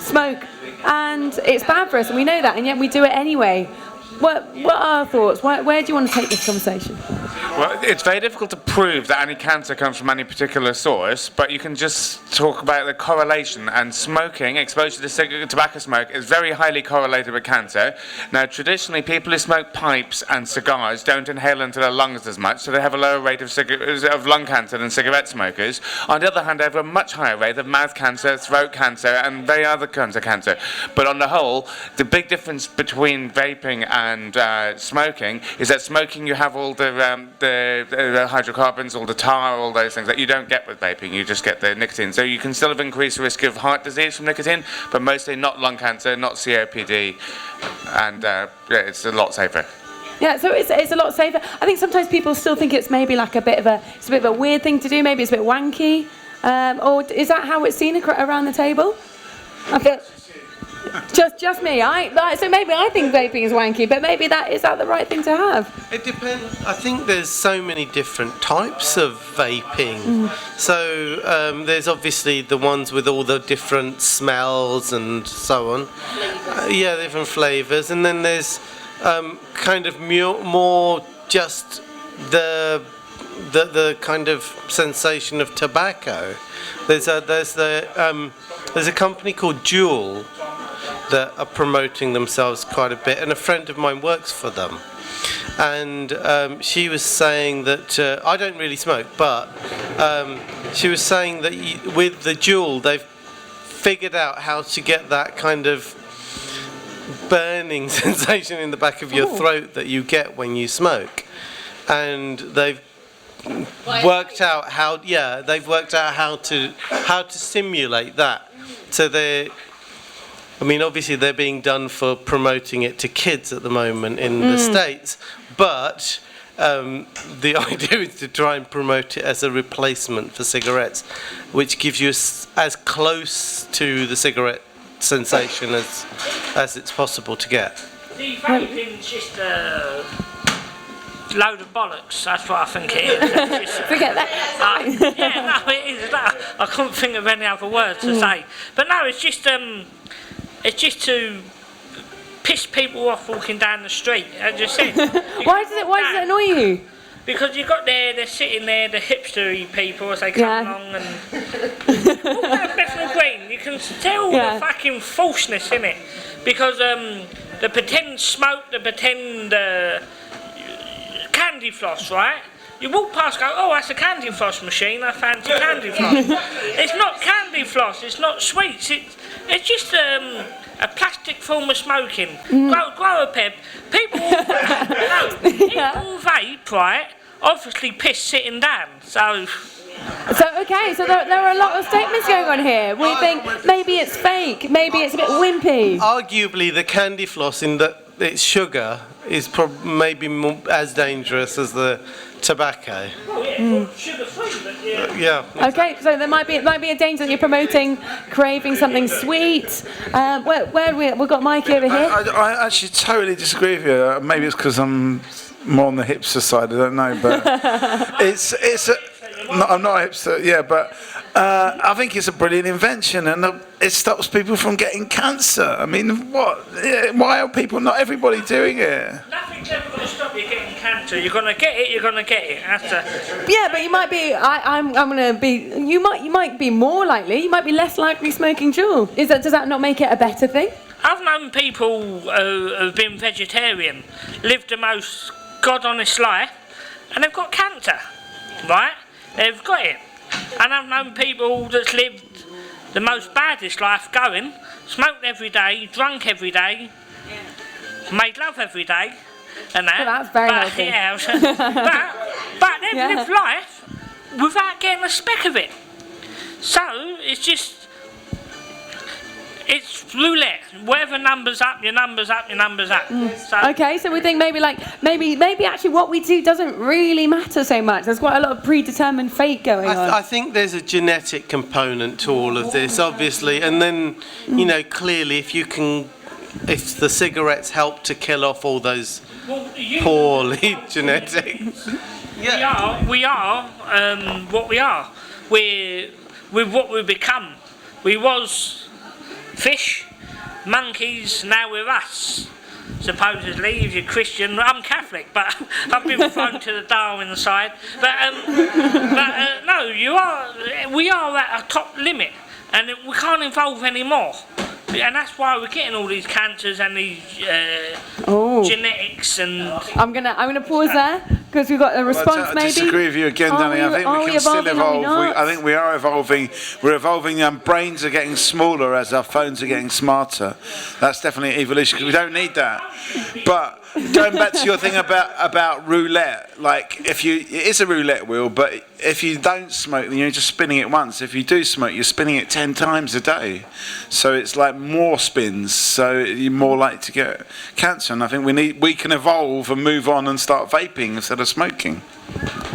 smoke, and it's bad for us, and we know that, and yet we do it anyway. What are our thoughts? Where do you want to take this conversation? Well, it's very difficult to prove that any cancer comes from any particular source, but you can just talk about the correlation. And smoking, exposure to tobacco smoke, is very highly correlated with cancer. Now, traditionally, people who smoke pipes and cigars don't inhale into their lungs as much, so they have a lower rate of lung cancer than cigarette smokers. On the other hand, they have a much higher rate of mouth cancer, throat cancer, and very other kinds of cancer. But on the whole, the big difference between vaping and smoking is that smoking you have all the hydrocarbons, all the tar, all those things that you don't get with vaping. You just get the nicotine. So you can still have increased risk of heart disease from nicotine, but mostly not lung cancer, not COPD, and it's a lot safer. Yeah, so it's a lot safer. I think sometimes people still think it's maybe like a bit of a weird thing to do. Maybe it's a bit wanky, or is that how it's seen around the table? I feel. Just me. So maybe I think vaping is wanky, but maybe is that the right thing to have? It depends. I think there's so many different types of vaping. So there's obviously the ones with all the different smells and so on. Different flavours, and then there's kind of more just the kind of sensation of tobacco. There's a company called Juul that are promoting themselves quite a bit, and a friend of mine works for them. And she was saying that I don't really smoke, but she was saying that with the Juul they've figured out how to get that kind of burning sensation in the back of your throat that you get when you smoke, and they've worked out how to simulate that. So obviously they're being done for promoting it to kids at the moment in the States, but the idea is to try and promote it as a replacement for cigarettes, which gives you as close to the cigarette sensation as it's possible to get. The vaping's just a load of bollocks, that's what I think it is. Forget that. It is. I couldn't think of any other words to say. But no, it's just to piss people off walking down the street, as you said. Why does it annoy you? Because you've got they're sitting there, the hipstery people, as they come along and walk down Bethnal Green, you can tell the fucking falseness in it. Because the pretend smoke, the pretend candy floss, right? You walk past, go, oh, that's a candy floss machine, I fancy candy floss. It's not candy floss, it's not sweets, it's just a plastic form of smoking. Grow a pep. People vape, right? Obviously piss sitting down, so okay, so there are a lot of statements going on here. We think maybe it's fake, maybe it's a bit wimpy. Arguably, the candy floss in that it's sugar is maybe as dangerous as the tobacco. sugar-free, but Okay, so there might be a danger that you're promoting craving something sweet. We've got Mike over here. I actually totally disagree with you. Maybe it's because I'm more on the hipster side. I don't know, but I'm not a hipster. But I think it's a brilliant invention, and it stops people from getting cancer. I mean, what? Why are people? Not everybody doing it. Nothing's ever going to stop you getting cancer. You're going to get it. You're going to get it. Yeah, but you might be. I'm going to be. You might be more likely. You might be less likely smoking Juul. Does that not make it a better thing? I've known people who have been vegetarian, lived the most God-honest life, and they've got cancer, right? They've got it. And I've known people that's lived the most baddest life going, smoked every day, drunk every day, made love every day, and that. Well, that's very healthy. Yeah, but they've lived life without getting a speck of it. So it's roulette. Whatever number's up, your number's up, your number's up. So, okay, so we think maybe actually what we do doesn't really matter so much. There's quite a lot of predetermined fate going on. I think there's a genetic component to all of this, obviously, and then clearly if the cigarettes help to kill off all those poorly genetics. We are what we are. We're what we've become. We was fish, monkeys, now we're us. Supposedly, if you're Christian, I'm Catholic, but I've been thrown to the Darwin side. But no, we are at a top limit, and we can't evolve anymore. And that's why we're getting all these cancers and these genetics and. I'm gonna pause there because we've got a response. I disagree with you again, Danny. I think we can still evolve. I think we are evolving. We're evolving. Brains are getting smaller as our phones are getting smarter. That's definitely evolution because we don't need that. But going back to your thing about roulette, like it is a roulette wheel, but if you don't smoke, then you're just spinning it once. If you do smoke, you're spinning it 10 times a day. So it's like more spins, so you're more likely to get cancer. And I think we can evolve and move on and start vaping instead of smoking.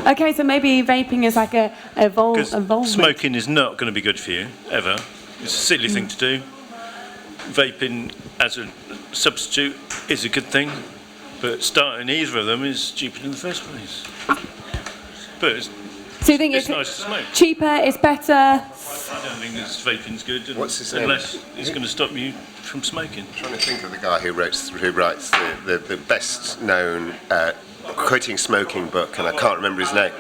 Okay, so maybe vaping is like a evolvement. Smoking is not going to be good for you ever. It's a silly thing to do. vaping as a substitute is a good thing, but starting either of them is stupid in the first place. But So you think it's nice to smoke. Cheaper is better? I don't think this vaping's good, unless it's going to stop you from smoking. I'm trying to think of the guy who writes the best known quitting smoking book, and I can't remember his name.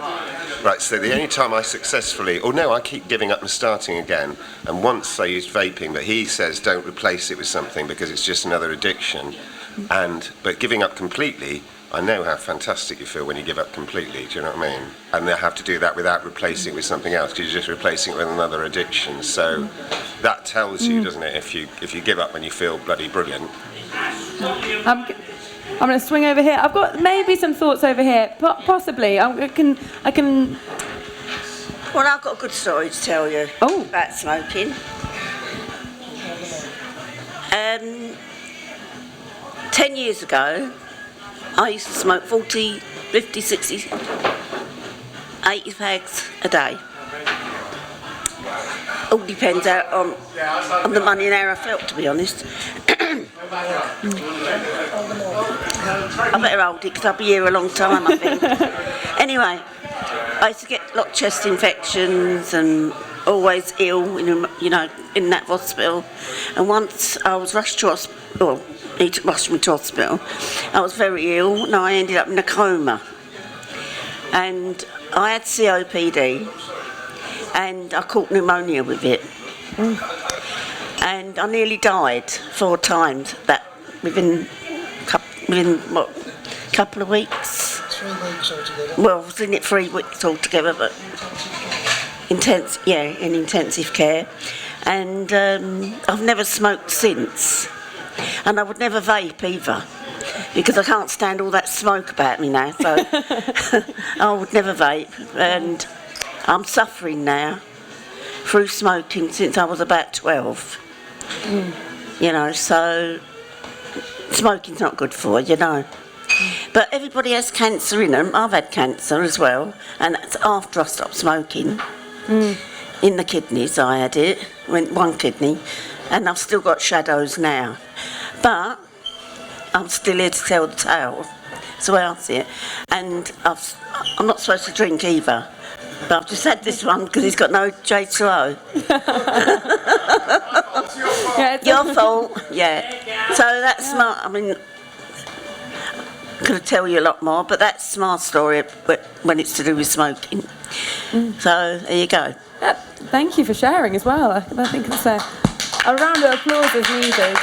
Right, so the only time I successfully, I keep giving up and starting again, and once I used vaping, but he says don't replace it with something because it's just another addiction, but giving up completely, I know how fantastic you feel when you give up completely, do you know what I mean? And they have to do that without replacing it with something else, because you're just replacing it with another addiction, so that tells you, doesn't it, if you give up when you feel bloody brilliant. I'm going to swing over here. I've got maybe some thoughts over here, possibly. I can. Well, I've got a good story to tell you about smoking. 10 years ago, I used to smoke 40, 50, 60, 80 fags a day. All depends on the money and how I felt, to be honest. I better hold it because I'll be here a long time, I think. Anyway, I used to get a lot of chest infections and always ill, in that hospital. And once I was rushed to hospital, he rushed me to hospital. I was very ill and I ended up in a coma. And I had COPD and I caught pneumonia with it. And I nearly died 4 times within a couple of weeks. 3 weeks altogether. Well, I was in it 3 weeks altogether, but in intensive care. And I've never smoked since. And I would never vape either, because I can't stand all that smoke about me now, so I would never vape. And I'm suffering now through smoking since I was about 12. So smoking's not good for you, But everybody has cancer in them. I've had cancer as well, and that's after I stopped smoking. In the kidneys I had it, one kidney, and I've still got shadows now. But I'm still here to tell the tale. That's the way I see it. And I'm not supposed to drink either. But I've just had this one because he's got no J2O. Your fault, yeah. So that's I could tell you a lot more, but that's my story when it's to do with smoking. So there you go. Thank you for sharing as well. I think it's a round of applause is needed.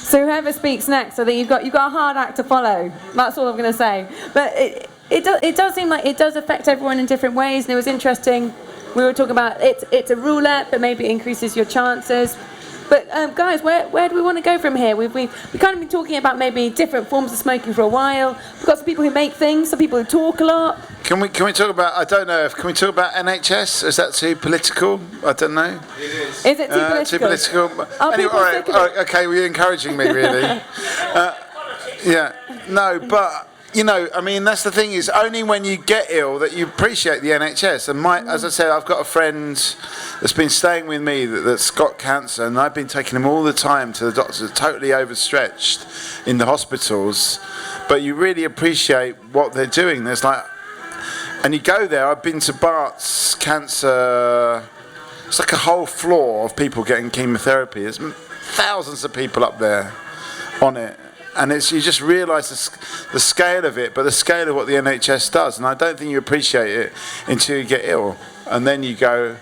So whoever speaks next, I think you've got a hard act to follow. That's all I'm going to say. But it does seem like it does affect everyone in different ways, and it was interesting. We were talking about it's a roulette, but maybe it increases your chances. But guys, where do we want to go from here? We've kind of been talking about maybe different forms of smoking for a while. We've got some people who make things, some people who talk a lot. Can we talk about? I don't know. Can we talk about NHS? Is that too political? I don't know. It is. Is it too political? Too political. Anyway, all right. Okay, well, you're encouraging me, really. Yeah. No, but. That's the thing, is only when you get ill that you appreciate the NHS. And as I said, I've got a friend that's been staying with me that's got cancer, and I've been taking him all the time to the doctors, totally overstretched in the hospitals. But you really appreciate what they're doing. And you go there, I've been to Bart's cancer, it's like a whole floor of people getting chemotherapy. There's thousands of people up there on it. And you just realise the scale of it, but the scale of what the NHS does. And I don't think you appreciate it until you get ill. And then you go,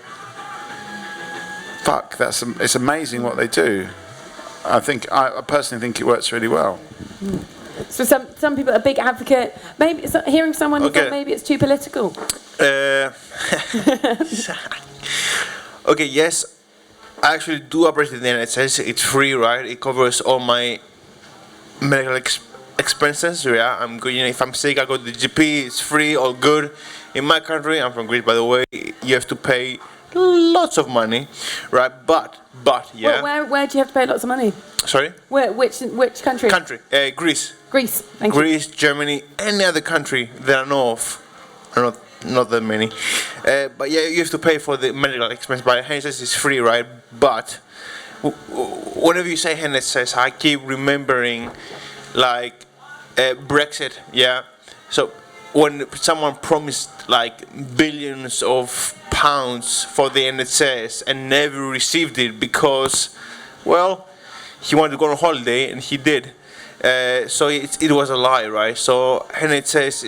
fuck, it's amazing what they do. I personally think it works really well. So some people are a big advocate. Maybe hearing someone who thought maybe it's too political. Okay, yes, I actually do operate in the NHS. It's free, right? It covers all my medical expenses. Yeah, I'm good. If I'm sick, I go to the GP. It's free, all good. In my country, I'm from Greece, by the way, you have to pay lots of money, right? But yeah. Where do you have to pay lots of money? Sorry? Which country? Greece. Greece. Thank you. Greece, Germany, any other country that I know of. I don't know not that many. But yeah, you have to pay for the medical expense. But NHS is free, right? But whenever you say NHS, I keep remembering like Brexit. Yeah. So when someone promised like billions of pounds for the NHS and never received it because, well, he wanted to go on holiday and he did. So it was a lie, right? So NHS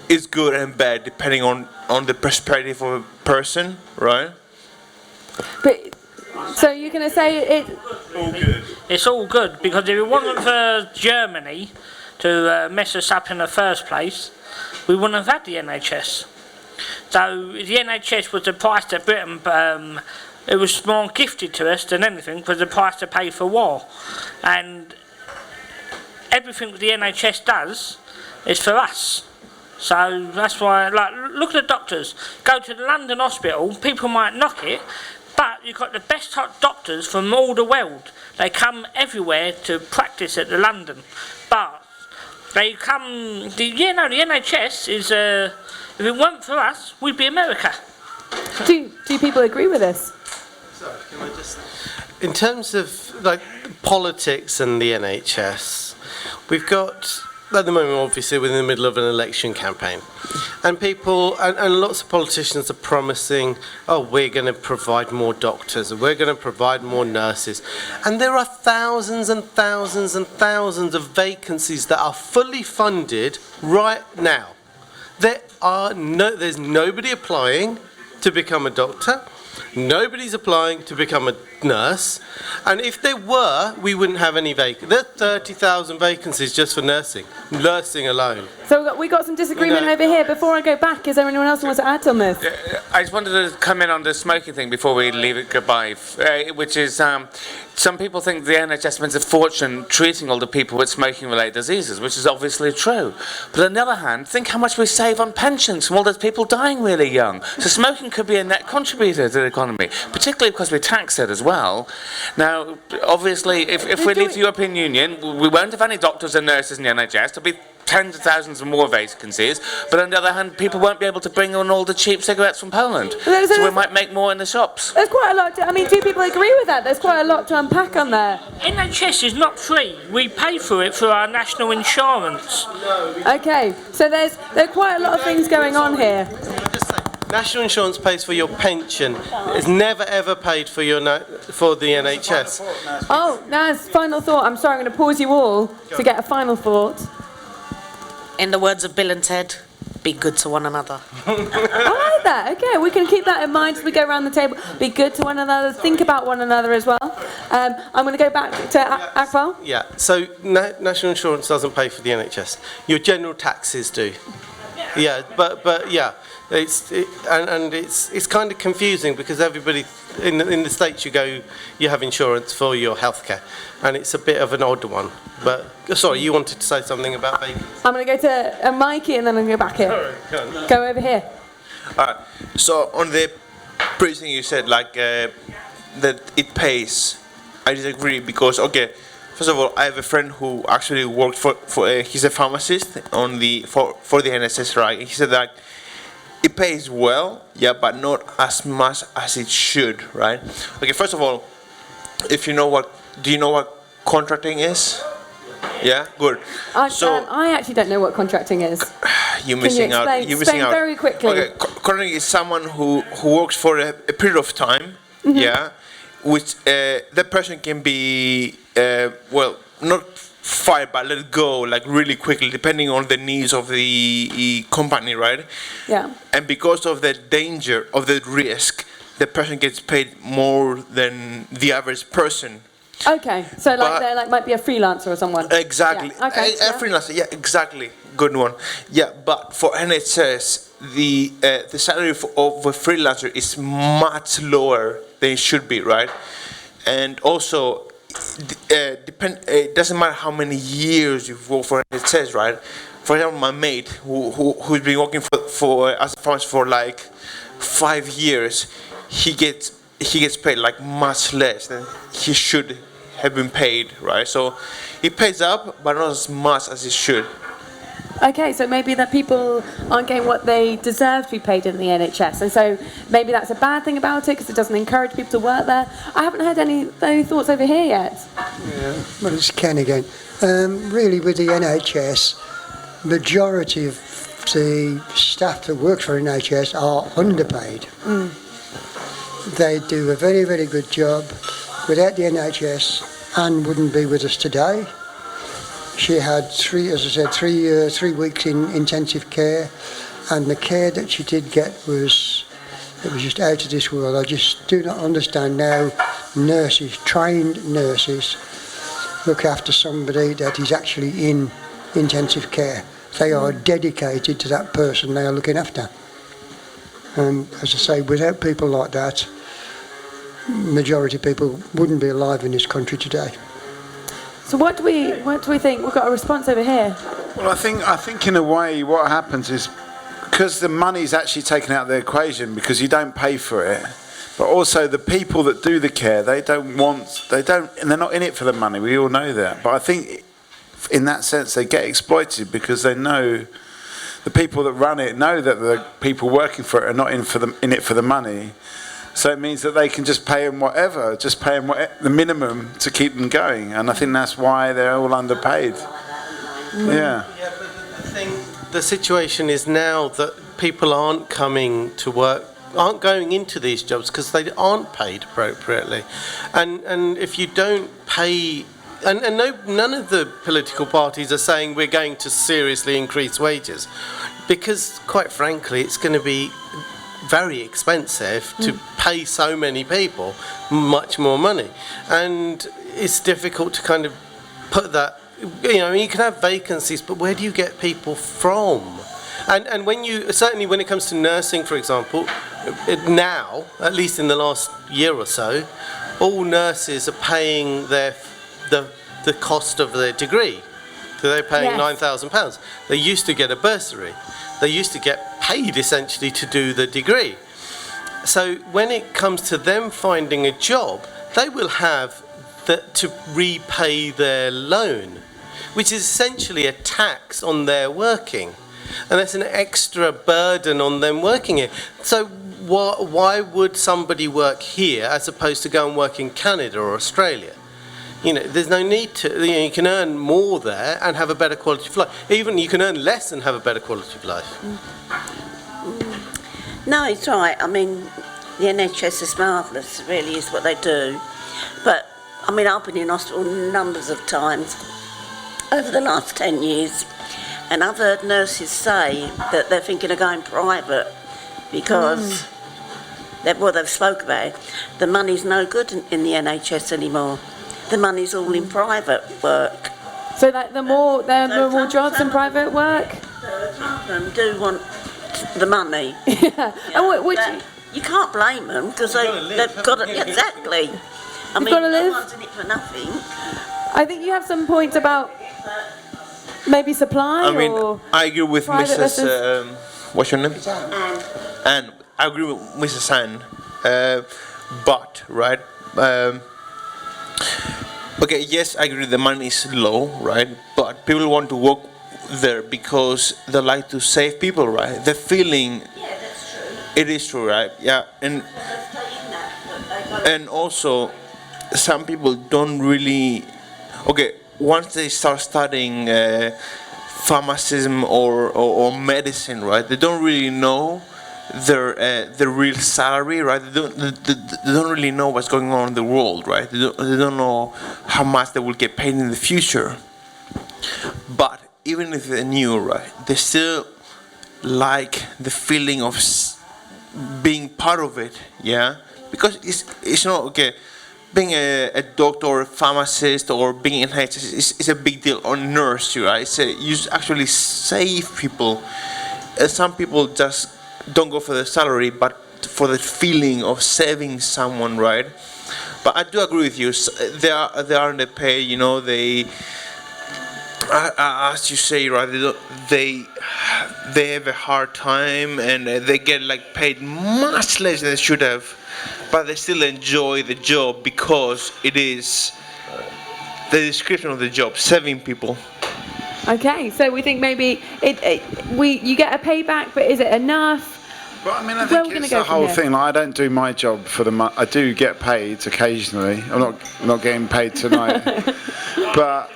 is good and bad depending on the perspective of a person, right? But so you're going to say it? It's all good because if it wasn't for Germany to mess us up in the first place, we wouldn't have had the NHS. So the NHS was the price that Britain, it was more gifted to us than anything because the price to pay for war. And everything the NHS does is for us. So that's why, like, look at the doctors. Go to the London hospital, people might knock it, but you've got the best hot doctors from all the world. They come everywhere to practice at the London. But they come, the NHS is, if it weren't for us, we'd be America. Do people agree with this? Sorry, can I just... In terms of like politics and the NHS, we've got, at the moment obviously we're in the middle of an election campaign, and people and lots of politicians are promising, oh, we're going to provide more doctors, we're going to provide more nurses, and there are thousands and thousands and thousands of vacancies that are fully funded right now. There's nobody applying to become a doctor. Nobody's applying to become a nurse, and if there were, we wouldn't have any vacancies. There are 30,000 vacancies just for nursing alone. So we got some disagreement over here. Before I go back, is there anyone else who wants to add on this? I just wanted to come in on the smoking thing before we leave it goodbye, which is some people think the NHS spends a fortune treating all the people with smoking-related diseases, which is obviously true. But on the other hand, think how much we save on pensions from all those people dying really young. So smoking could be a net contributor to the economy, particularly because we tax it as well. Now, obviously, if we leave the European Union, we won't have any doctors and nurses in the NHS. There'll be tens of thousands of more vacancies, but on the other hand, people won't be able to bring on all the cheap cigarettes from Poland. So we might make more in the shops. There's quite a lot do people agree with that? There's quite a lot to unpack on there. NHS is not free. We pay for it through our national insurance. Okay, so there are quite a lot of things going on here. National insurance pays for your pension. It's never ever paid for for the NHS. Oh, Naz, final thought. I'm sorry, I'm going to pause you all to get a final thought. In the words of Bill and Ted, be good to one another. I like that. Okay, we can keep that in mind as we go around the table. Be good to one another. Think about one another as well. I'm going to go back to Akmal. Yeah. So national insurance doesn't pay for the NHS. Your general taxes do. Yeah, but yeah, it's kind of confusing because everybody in the States you have insurance for your healthcare, and it's a bit of an odd one. But sorry, you wanted to say something about bacon. I'm going to go to Mikey and then I'm going to go back here. Sorry, go over here. So on the previous thing you said, like that it pays, I disagree because first of all, I have a friend who actually worked for he's a pharmacist for the NHS, right? He said that it pays well, yeah, but not as much as it should, right? Okay, first of all, do you know what contracting is? Yeah, good. I actually don't know what contracting is. You're missing out. Explain very quickly. Okay, contracting is someone who works for a period of time, yeah, which that person can be not fired but let go like really quickly depending on the needs of the company, right? Yeah. And because of the danger of the risk, the person gets paid more than the average person. Okay, so they might be a freelancer or someone. Exactly. Yeah. Okay. A freelancer, yeah, exactly. Good one. Yeah, but for NHS, the salary of a freelancer is much lower than it should be, right? And also, it doesn't matter how many years you've worked for NHS, right? For example, my mate who's been working for as a pharmacist for like 5 years, he gets paid like much less than he should have been paid, right? So it pays up, but not as much as it should. Okay, so maybe that people aren't getting what they deserve to be paid in the NHS, and so maybe that's a bad thing about it because it doesn't encourage people to work there. I haven't heard any thoughts over here yet. Yeah, well, it's Ken again. Really, with the NHS, majority of the staff that work for NHS are underpaid. They do a very, very good job. Without the NHS, Anne wouldn't be with us today. She had 3 weeks in intensive care, and the care that she did get was just out of this world. I just do not understand now. Nurses, trained nurses, look after somebody that is actually in intensive care. They are dedicated to that person they are looking after. And as I say, without people like that, majority of people wouldn't be alive in this country today. So what do we think? We've got a response over here. Well, I think in a way what happens is because the money's actually taken out of the equation because you don't pay for it, but also the people that do the care, and they're not in it for the money. We all know that. But I think in that sense they get exploited because they know the people that run it know that the people working for it are not in it for the money. So it means that they can just pay them whatever, the minimum to keep them going. And I think that's why they're all underpaid. Yeah. Yeah, but I think the situation is now that people aren't coming to work, aren't going into these jobs because they aren't paid appropriately. And if you don't pay, and none of the political parties are saying we're going to seriously increase wages, because quite frankly, it's going to be very expensive to pay so many people much more money, and it's difficult to kind of put that, you can have vacancies, but where do you get people from? And when certainly when it comes to nursing, for example, now, at least in the last year or so, all nurses are paying the cost of their degree. So they're paying £9,000. They used to get a bursary. They used to get paid essentially to do the degree. So when it comes to them finding a job, they will have to repay their loan, which is essentially a tax on their working. And that's an extra burden on them working here. So why would somebody work here as opposed to go and work in Canada or Australia? There's no need to, you can earn more there and have a better quality of life. Even you can earn less and have a better quality of life. No, it's right. I mean, the NHS is marvellous, really is what they do. But, I mean, I've been in hospital numbers of times over the last 10 years, and I've heard nurses say that they're thinking of going private because they've spoke about it. The money's no good in the NHS anymore. The money's all in private work. So that there are more jobs in private work? Some of them do want the money. Yeah. And you can't blame them because they've got it. Exactly. I mean, no one's in it for nothing. I think you have some points about maybe supply. I mean, or I agree with Mrs. What's your name? Anne. I agree with Mrs. Anne. But right. Okay, yes, I agree the money is low, right? But people want to work there because they like to save people, right? The feeling. Yeah, that's true. It is true, right? Yeah, and also some people don't really. Okay, once they start studying pharmacism or medicine, right? They don't really know their real salary, right? They don't really know what's going on in the world, right? They don't know how much they will get paid in the future. But even if they're new, right, they still like the feeling of being part of it, yeah? Because it's not, okay, being a doctor or a pharmacist or being in NHS is a big deal, or nurse, right? You actually save people. Some people just don't go for the salary, but for the feeling of saving someone, right? But I do agree with you. They are underpaid. They, as you say, right? They have a hard time, and they get paid much less than they should have, but they still enjoy the job because it is the description of the job, saving people. Okay, so we think maybe you get a payback, but is it enough? But I mean, I think it's the whole thing. Like, I don't do my job for the money. I do get paid occasionally. I'm not getting paid tonight, but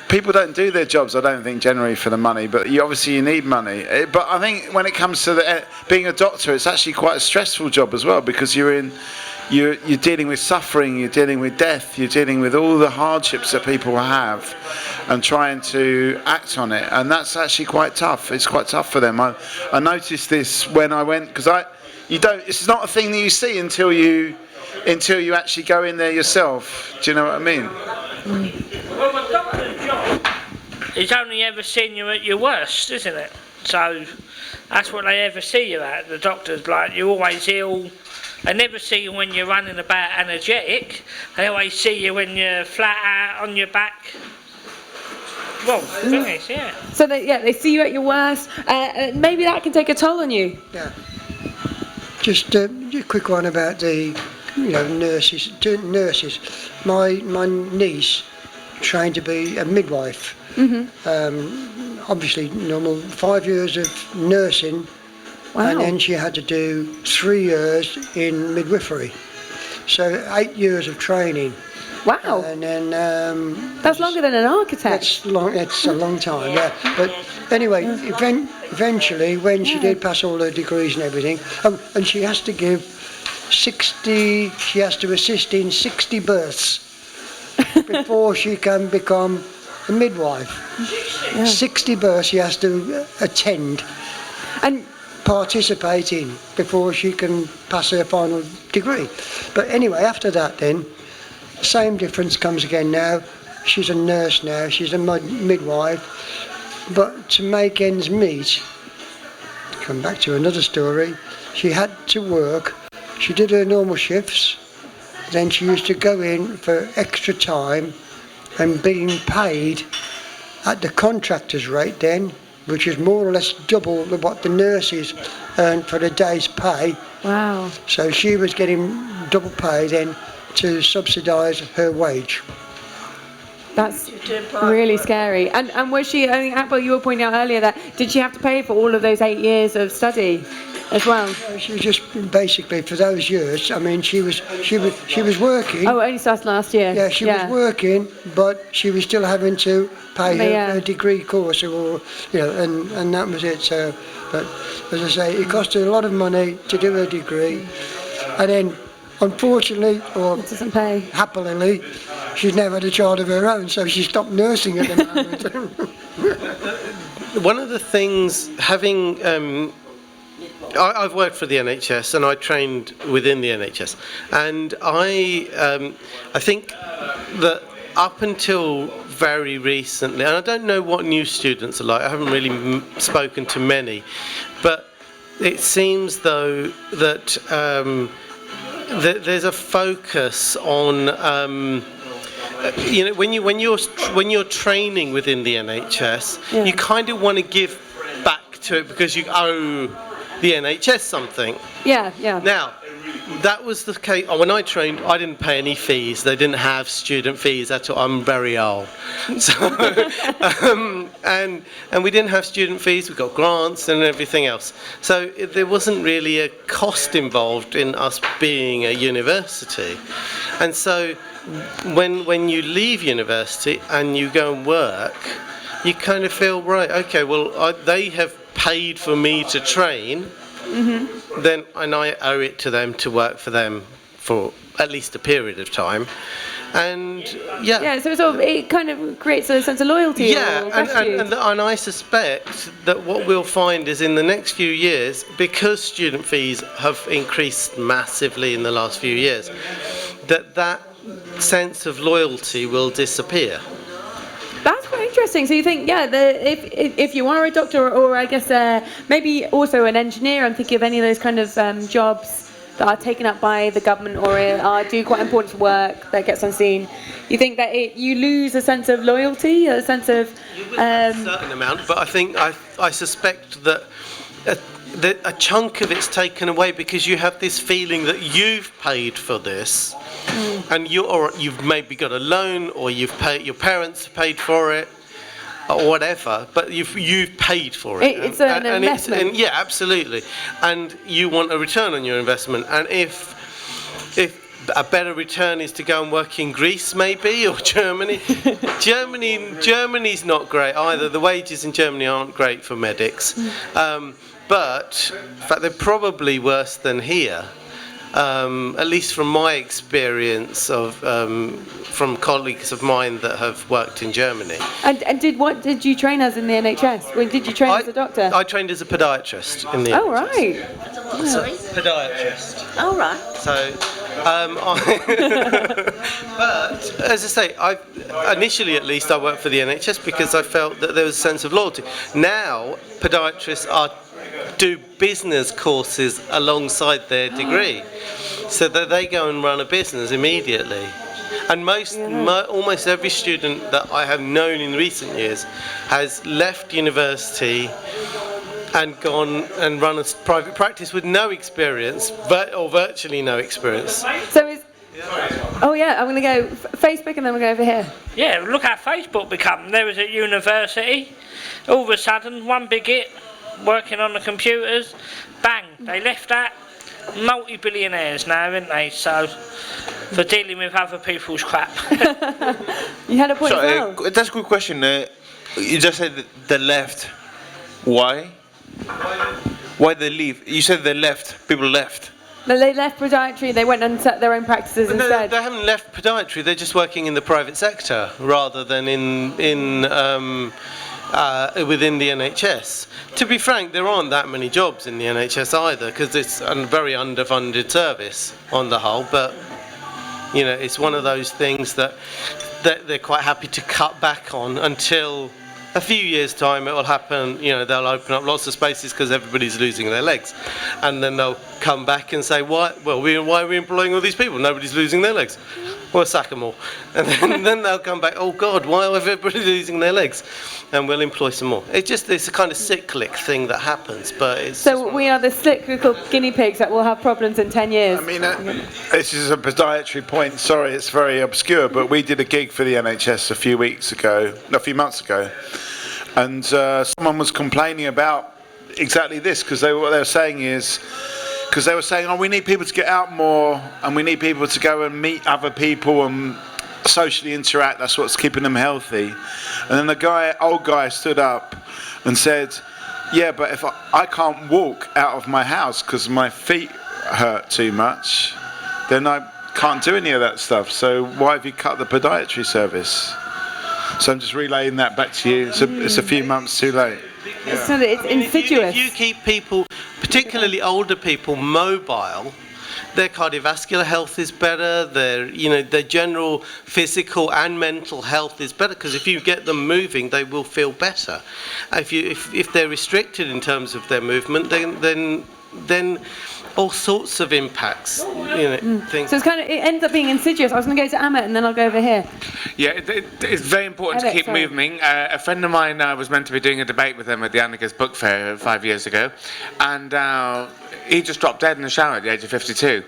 people don't do their jobs, I don't think, generally for the money. But you need money. But I think when it comes to being a doctor, it's actually quite a stressful job as well, because you're dealing with suffering, you're dealing with death, you're dealing with all the hardships that people have, and trying to act on it. And that's actually quite tough. It's quite tough for them. I noticed this when I went, because it's not a thing that you see until you actually go in there yourself. Do you know what I mean? Well, the doctor's job is only ever seeing you at your worst, isn't it? So that's what they ever see you at. The doctor's like, you're always ill. They never see you when you're running about energetic. They always see you when you're flat out on your back. Well, finish, yeah. So they see you at your worst. Maybe that can take a toll on you. Yeah. Just a quick one about the nurses. My niece trained to be a midwife. Obviously, normal 5 years of nursing. Wow. And then she had to do 3 years in midwifery. So 8 years of training. Wow. And then that's longer than an architect. It's a long time, yeah. But anyway, eventually, when she did pass all her degrees and everything, and she has to give 60. She has to assist in 60 births before she can become a midwife. Yeah. 60 births she has to attend and participate in before she can pass her final degree. But anyway, after that then, same difference comes again now. She's a nurse now, she's a midwife, but to make ends meet, come back to another story, she had to work. She did her normal shifts, then she used to go in for extra time and being paid at the contractor's rate then, which is more or less double what the nurses earned for the day's pay. Wow. So she was getting double pay then to subsidise her wage. That's really scary. And was she, I think, Apple, you were pointing out earlier that, did she have to pay for all of those 8 years of study as well? She was just basically for those years. I mean, she was working. Oh, only started last year. Yeah, she was working, but she was still having to pay her degree course, or and that was it. So, but as I say, it cost her a lot of money to do her degree, and then, unfortunately, or it doesn't pay. Happily, she's never had a child of her own, so she stopped nursing at the moment. One of the things, having I've worked for the NHS and I trained within the NHS, and I think that up until very recently, and I don't know what new students are like, I haven't really spoken to many, but it seems though that there's a focus on when you're training within the NHS, you kind of want to give back to it because you owe the NHS something. Yeah. Now, that was the case when I trained. I didn't pay any fees. They didn't have student fees at all. I'm very old, so and we didn't have student fees. We got grants and everything else. So there wasn't really a cost involved in us being a university. And so when you leave university and you go and work, you kind of feel, right, okay, well, they have paid for me to train, then and I owe it to them to work for them for at least a period of time. And so it kind of creates a sense of loyalty. And I suspect that what we'll find is in the next few years, because student fees have increased massively in the last few years, that sense of loyalty will disappear. That's quite interesting. So you think, if you are a doctor, or I guess maybe also an engineer, I'm thinking of any of those kind of jobs that are taken up by the government or do quite important work that gets unseen. You think that you lose a sense of loyalty, a sense of... a certain amount, but I think I suspect that a chunk of it's taken away because you have this feeling that you've paid for this, and you've maybe got a loan, or your parents have paid for it, or whatever. But you've paid for it. It's an investment. Yeah, absolutely. And you want a return on your investment. And if a better return is to go and work in Greece, maybe, or Germany. Germany's not great either. The wages in Germany aren't great for medics. But in fact, they're probably worse than here. At least from my experience from colleagues of mine that have worked in Germany. And what did you train as in the NHS? When did you train as a doctor? I trained as a podiatrist in the NHS. Oh, right. Podiatrist. Oh, right. So, but as I say, initially at least I worked for the NHS because I felt that there was a sense of loyalty. Now, podiatrists do business courses alongside their degree, so that they go and run a business immediately. And almost every student that I have known in recent years has left university and gone and run a private practice with no experience, or virtually no experience. So oh yeah, I'm going to go Facebook and then we'll go over here. Yeah, look how Facebook become. There was at university, all of a sudden, one big hit, working on the computers, bang, they left that. Multi-billionaires now, aren't they? So, for dealing with other people's crap. You had a point as well. That's a good question. You just said that they left. Why? Why they leave? You said they left. People left. No, they left podiatry. They went and set their own practices instead. They haven't left podiatry. They're just working in the private sector rather than within the NHS. To be frank, there aren't that many jobs in the NHS either, because it's a very underfunded service on the whole. But you know, it's one of those things that they're quite happy to cut back on until a few years' time it will happen. You know, they'll open up lots of spaces because everybody's losing their legs, and then they'll come back and say, why are we employing all these people? Nobody's losing their legs. Well, sack them all. And then they'll come back, oh God, why are everybody losing their legs? And we'll employ some more. It's a kind of cyclic thing that happens, but it's... So we are the cyclical guinea pigs that will have problems in 10 years. I mean, this is a podiatry point. Sorry, it's very obscure, but we did a gig for the NHS a few months ago, and someone was complaining about exactly this, because what they were saying is, because they were saying, oh, we need people to get out more, and we need people to go and meet other people and socially interact. That's what's keeping them healthy. And then the old guy stood up and said, yeah, but if I can't walk out of my house because my feet hurt too much, then I can't do any of that stuff. So why have you cut the podiatry service? So I'm just relaying that back to you. It's a few months too late. It's insidious. If you keep people, particularly older people, mobile, their cardiovascular health is better, their general physical and mental health is better, because if you get them moving, they will feel better. If they're restricted in terms of their movement, then all sorts of impacts. Things. So it ends up being insidious. I was going to go to Amit and then I'll go over here. Yeah, it's very important to keep moving. A friend of mine was meant to be doing a debate with him at the Anarchist Book Fair 5 years ago, and he just dropped dead in the shower at the age of 52.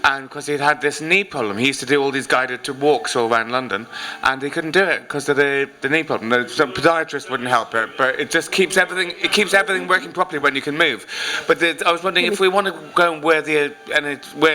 And because he'd had this knee problem, he used to do all these guided walks all around London, and he couldn't do it because of the knee problem. The podiatrist wouldn't help it, but it just keeps everything working properly when you can move. But I was wondering if we want to go and where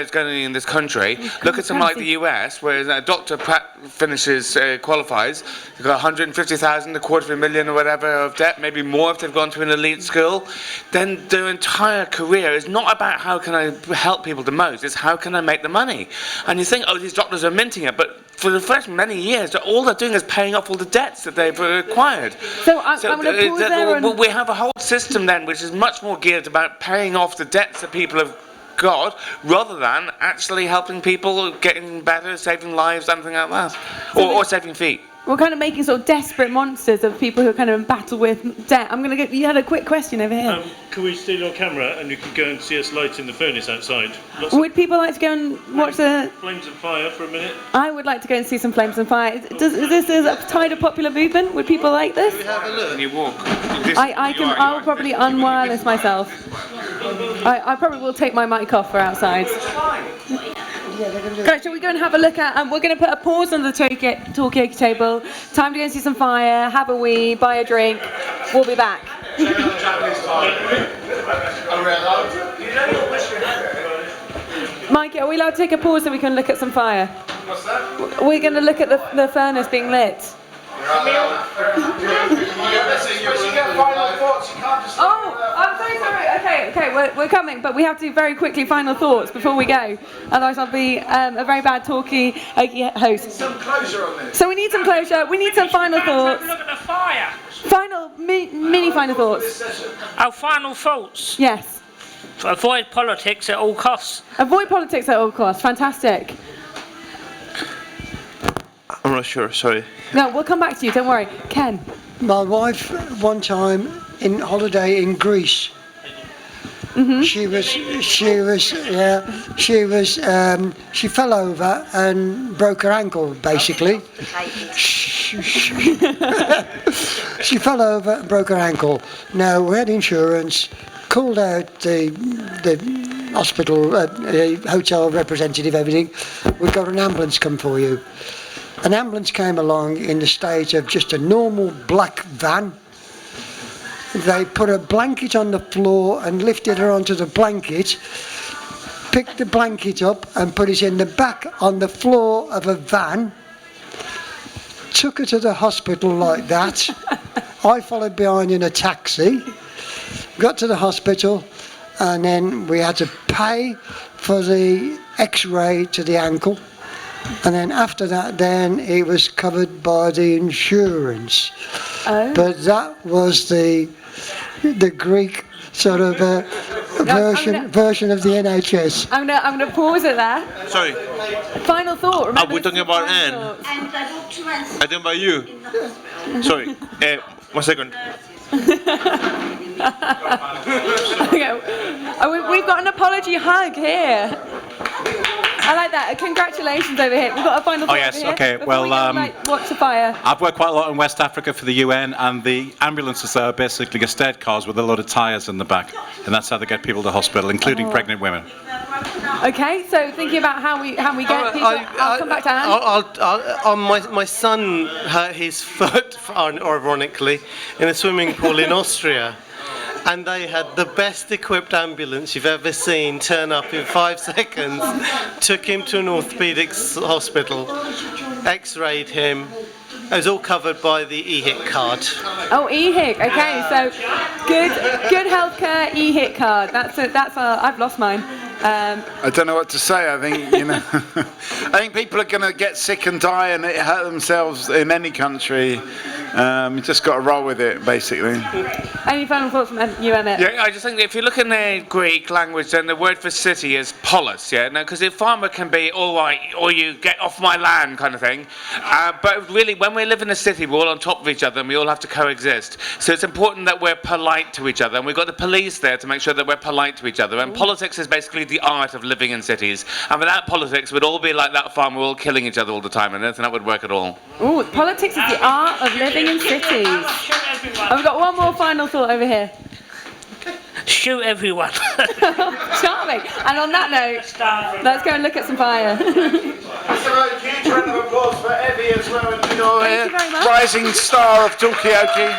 it's going in this country, look at something like the US, where a doctor qualifies, they've got 150,000, $250,000 or whatever of debt, maybe more if they've gone to an elite school. Then their entire career is not about how can I help people the most, it's how can I make the money? And you think, oh, these doctors are minting it, but for the first many years, all they're doing is paying off all the debts that they've acquired. So I'm going to pause there. We have a whole system then which is much more geared about paying off the debts that people have got, rather than actually helping people getting better, saving lives, something like that, or saving feet. We're kind of making sort of desperate monsters of people who are kind of in battle with debt. I'm going to get. You had a quick question over here. Can we steal your camera and you can go and see us lighting the furnace outside? Would people like to go and watch the Flames and fire for a minute? I would like to go and see some flames and fire. Is this a tide of popular movement? Would people like this? Can you walk? I'll probably unwireless myself. I probably will take my mic off for outside. Right, shall we go and have a look at, we're going to put a pause on the Talkaoke table. Time to go and see some fire, have a wee, buy a drink. We'll be back. Mike, are we allowed to take a pause so we can look at some fire? What's that? We're going to look at the furnace being lit. Oh, I'm so sorry. Okay, we're coming, but we have to do very quickly final thoughts before we go. Otherwise, I'll be a very bad Talkaoke host. Some closure on this. So we need some closure. We need some final thoughts. Look at the fire. Final mini final thoughts. Our final thoughts. Yes. Avoid politics at all costs. Avoid politics at all costs. Fantastic. I'm not sure, sorry. No, we'll come back to you, don't worry. Ken. My wife, one time in holiday in Greece, she fell over and broke her ankle, basically. She fell over and broke her ankle. Now, we had insurance, called out the hospital, hotel representative, everything. We've got an ambulance come for you. An ambulance came along in the state of just a normal black van. They put a blanket on the floor and lifted her onto the blanket, picked the blanket up and put it in the back on the floor of a van, took her to the hospital like that. I followed behind in a taxi, got to the hospital, and then we had to pay for the x-ray to the ankle. And then after that, then it was covered by the insurance. Oh. But that was the Greek sort of version of the NHS. I'm gonna pause it there. Sorry. Final thought. Are we talking about Anne? I think about you. Sorry. 1 second. We've got an apology hug here. I like that. Congratulations over here. We've got a final thought yes, over here. okay. Before Well, we go, watch the fire. I've worked quite a lot in West Africa for the UN, and the ambulances there are basically estate cars with a lot of tyres in the back, and that's how they get people to hospital, including pregnant women. Okay, so thinking about how we get people. I'll come back to Anne. My son hurt his foot, ironically, in a swimming pool in Austria. And they had the best equipped ambulance you've ever seen turn up in 5 seconds, took him to an orthopaedics hospital, x-rayed him. It was all covered by the EHIC card. Oh, EHIC. Okay, so good healthcare EHIC card. That's I've lost mine. I don't know what to say. I think I think people are going to get sick and die and hurt themselves in any country. You just got to roll with it, basically. Any final thoughts from you, Emmett? Yeah, I just think if you look in the Greek language, then the word for city is polis, yeah? Because if farmer can be, all right, or you get off my land kind of thing. But really, when we live in a city, we're all on top of each other and we all have to coexist. So it's important that we're polite to each other. And we've got the police there to make sure that we're polite to each other. And politics is basically the art of living in cities. And without politics, we'd all be like that farmer, we're all killing each other all the time. And I don't think that would work at all. Ooh, politics is the art of living in cities. And we've got one more final thought over here. Shoot everyone. Charming. And on that note, let's go and look at some fire. That's a huge round of applause for Evie as well. Thank you very much. Rising star of Talkaoke.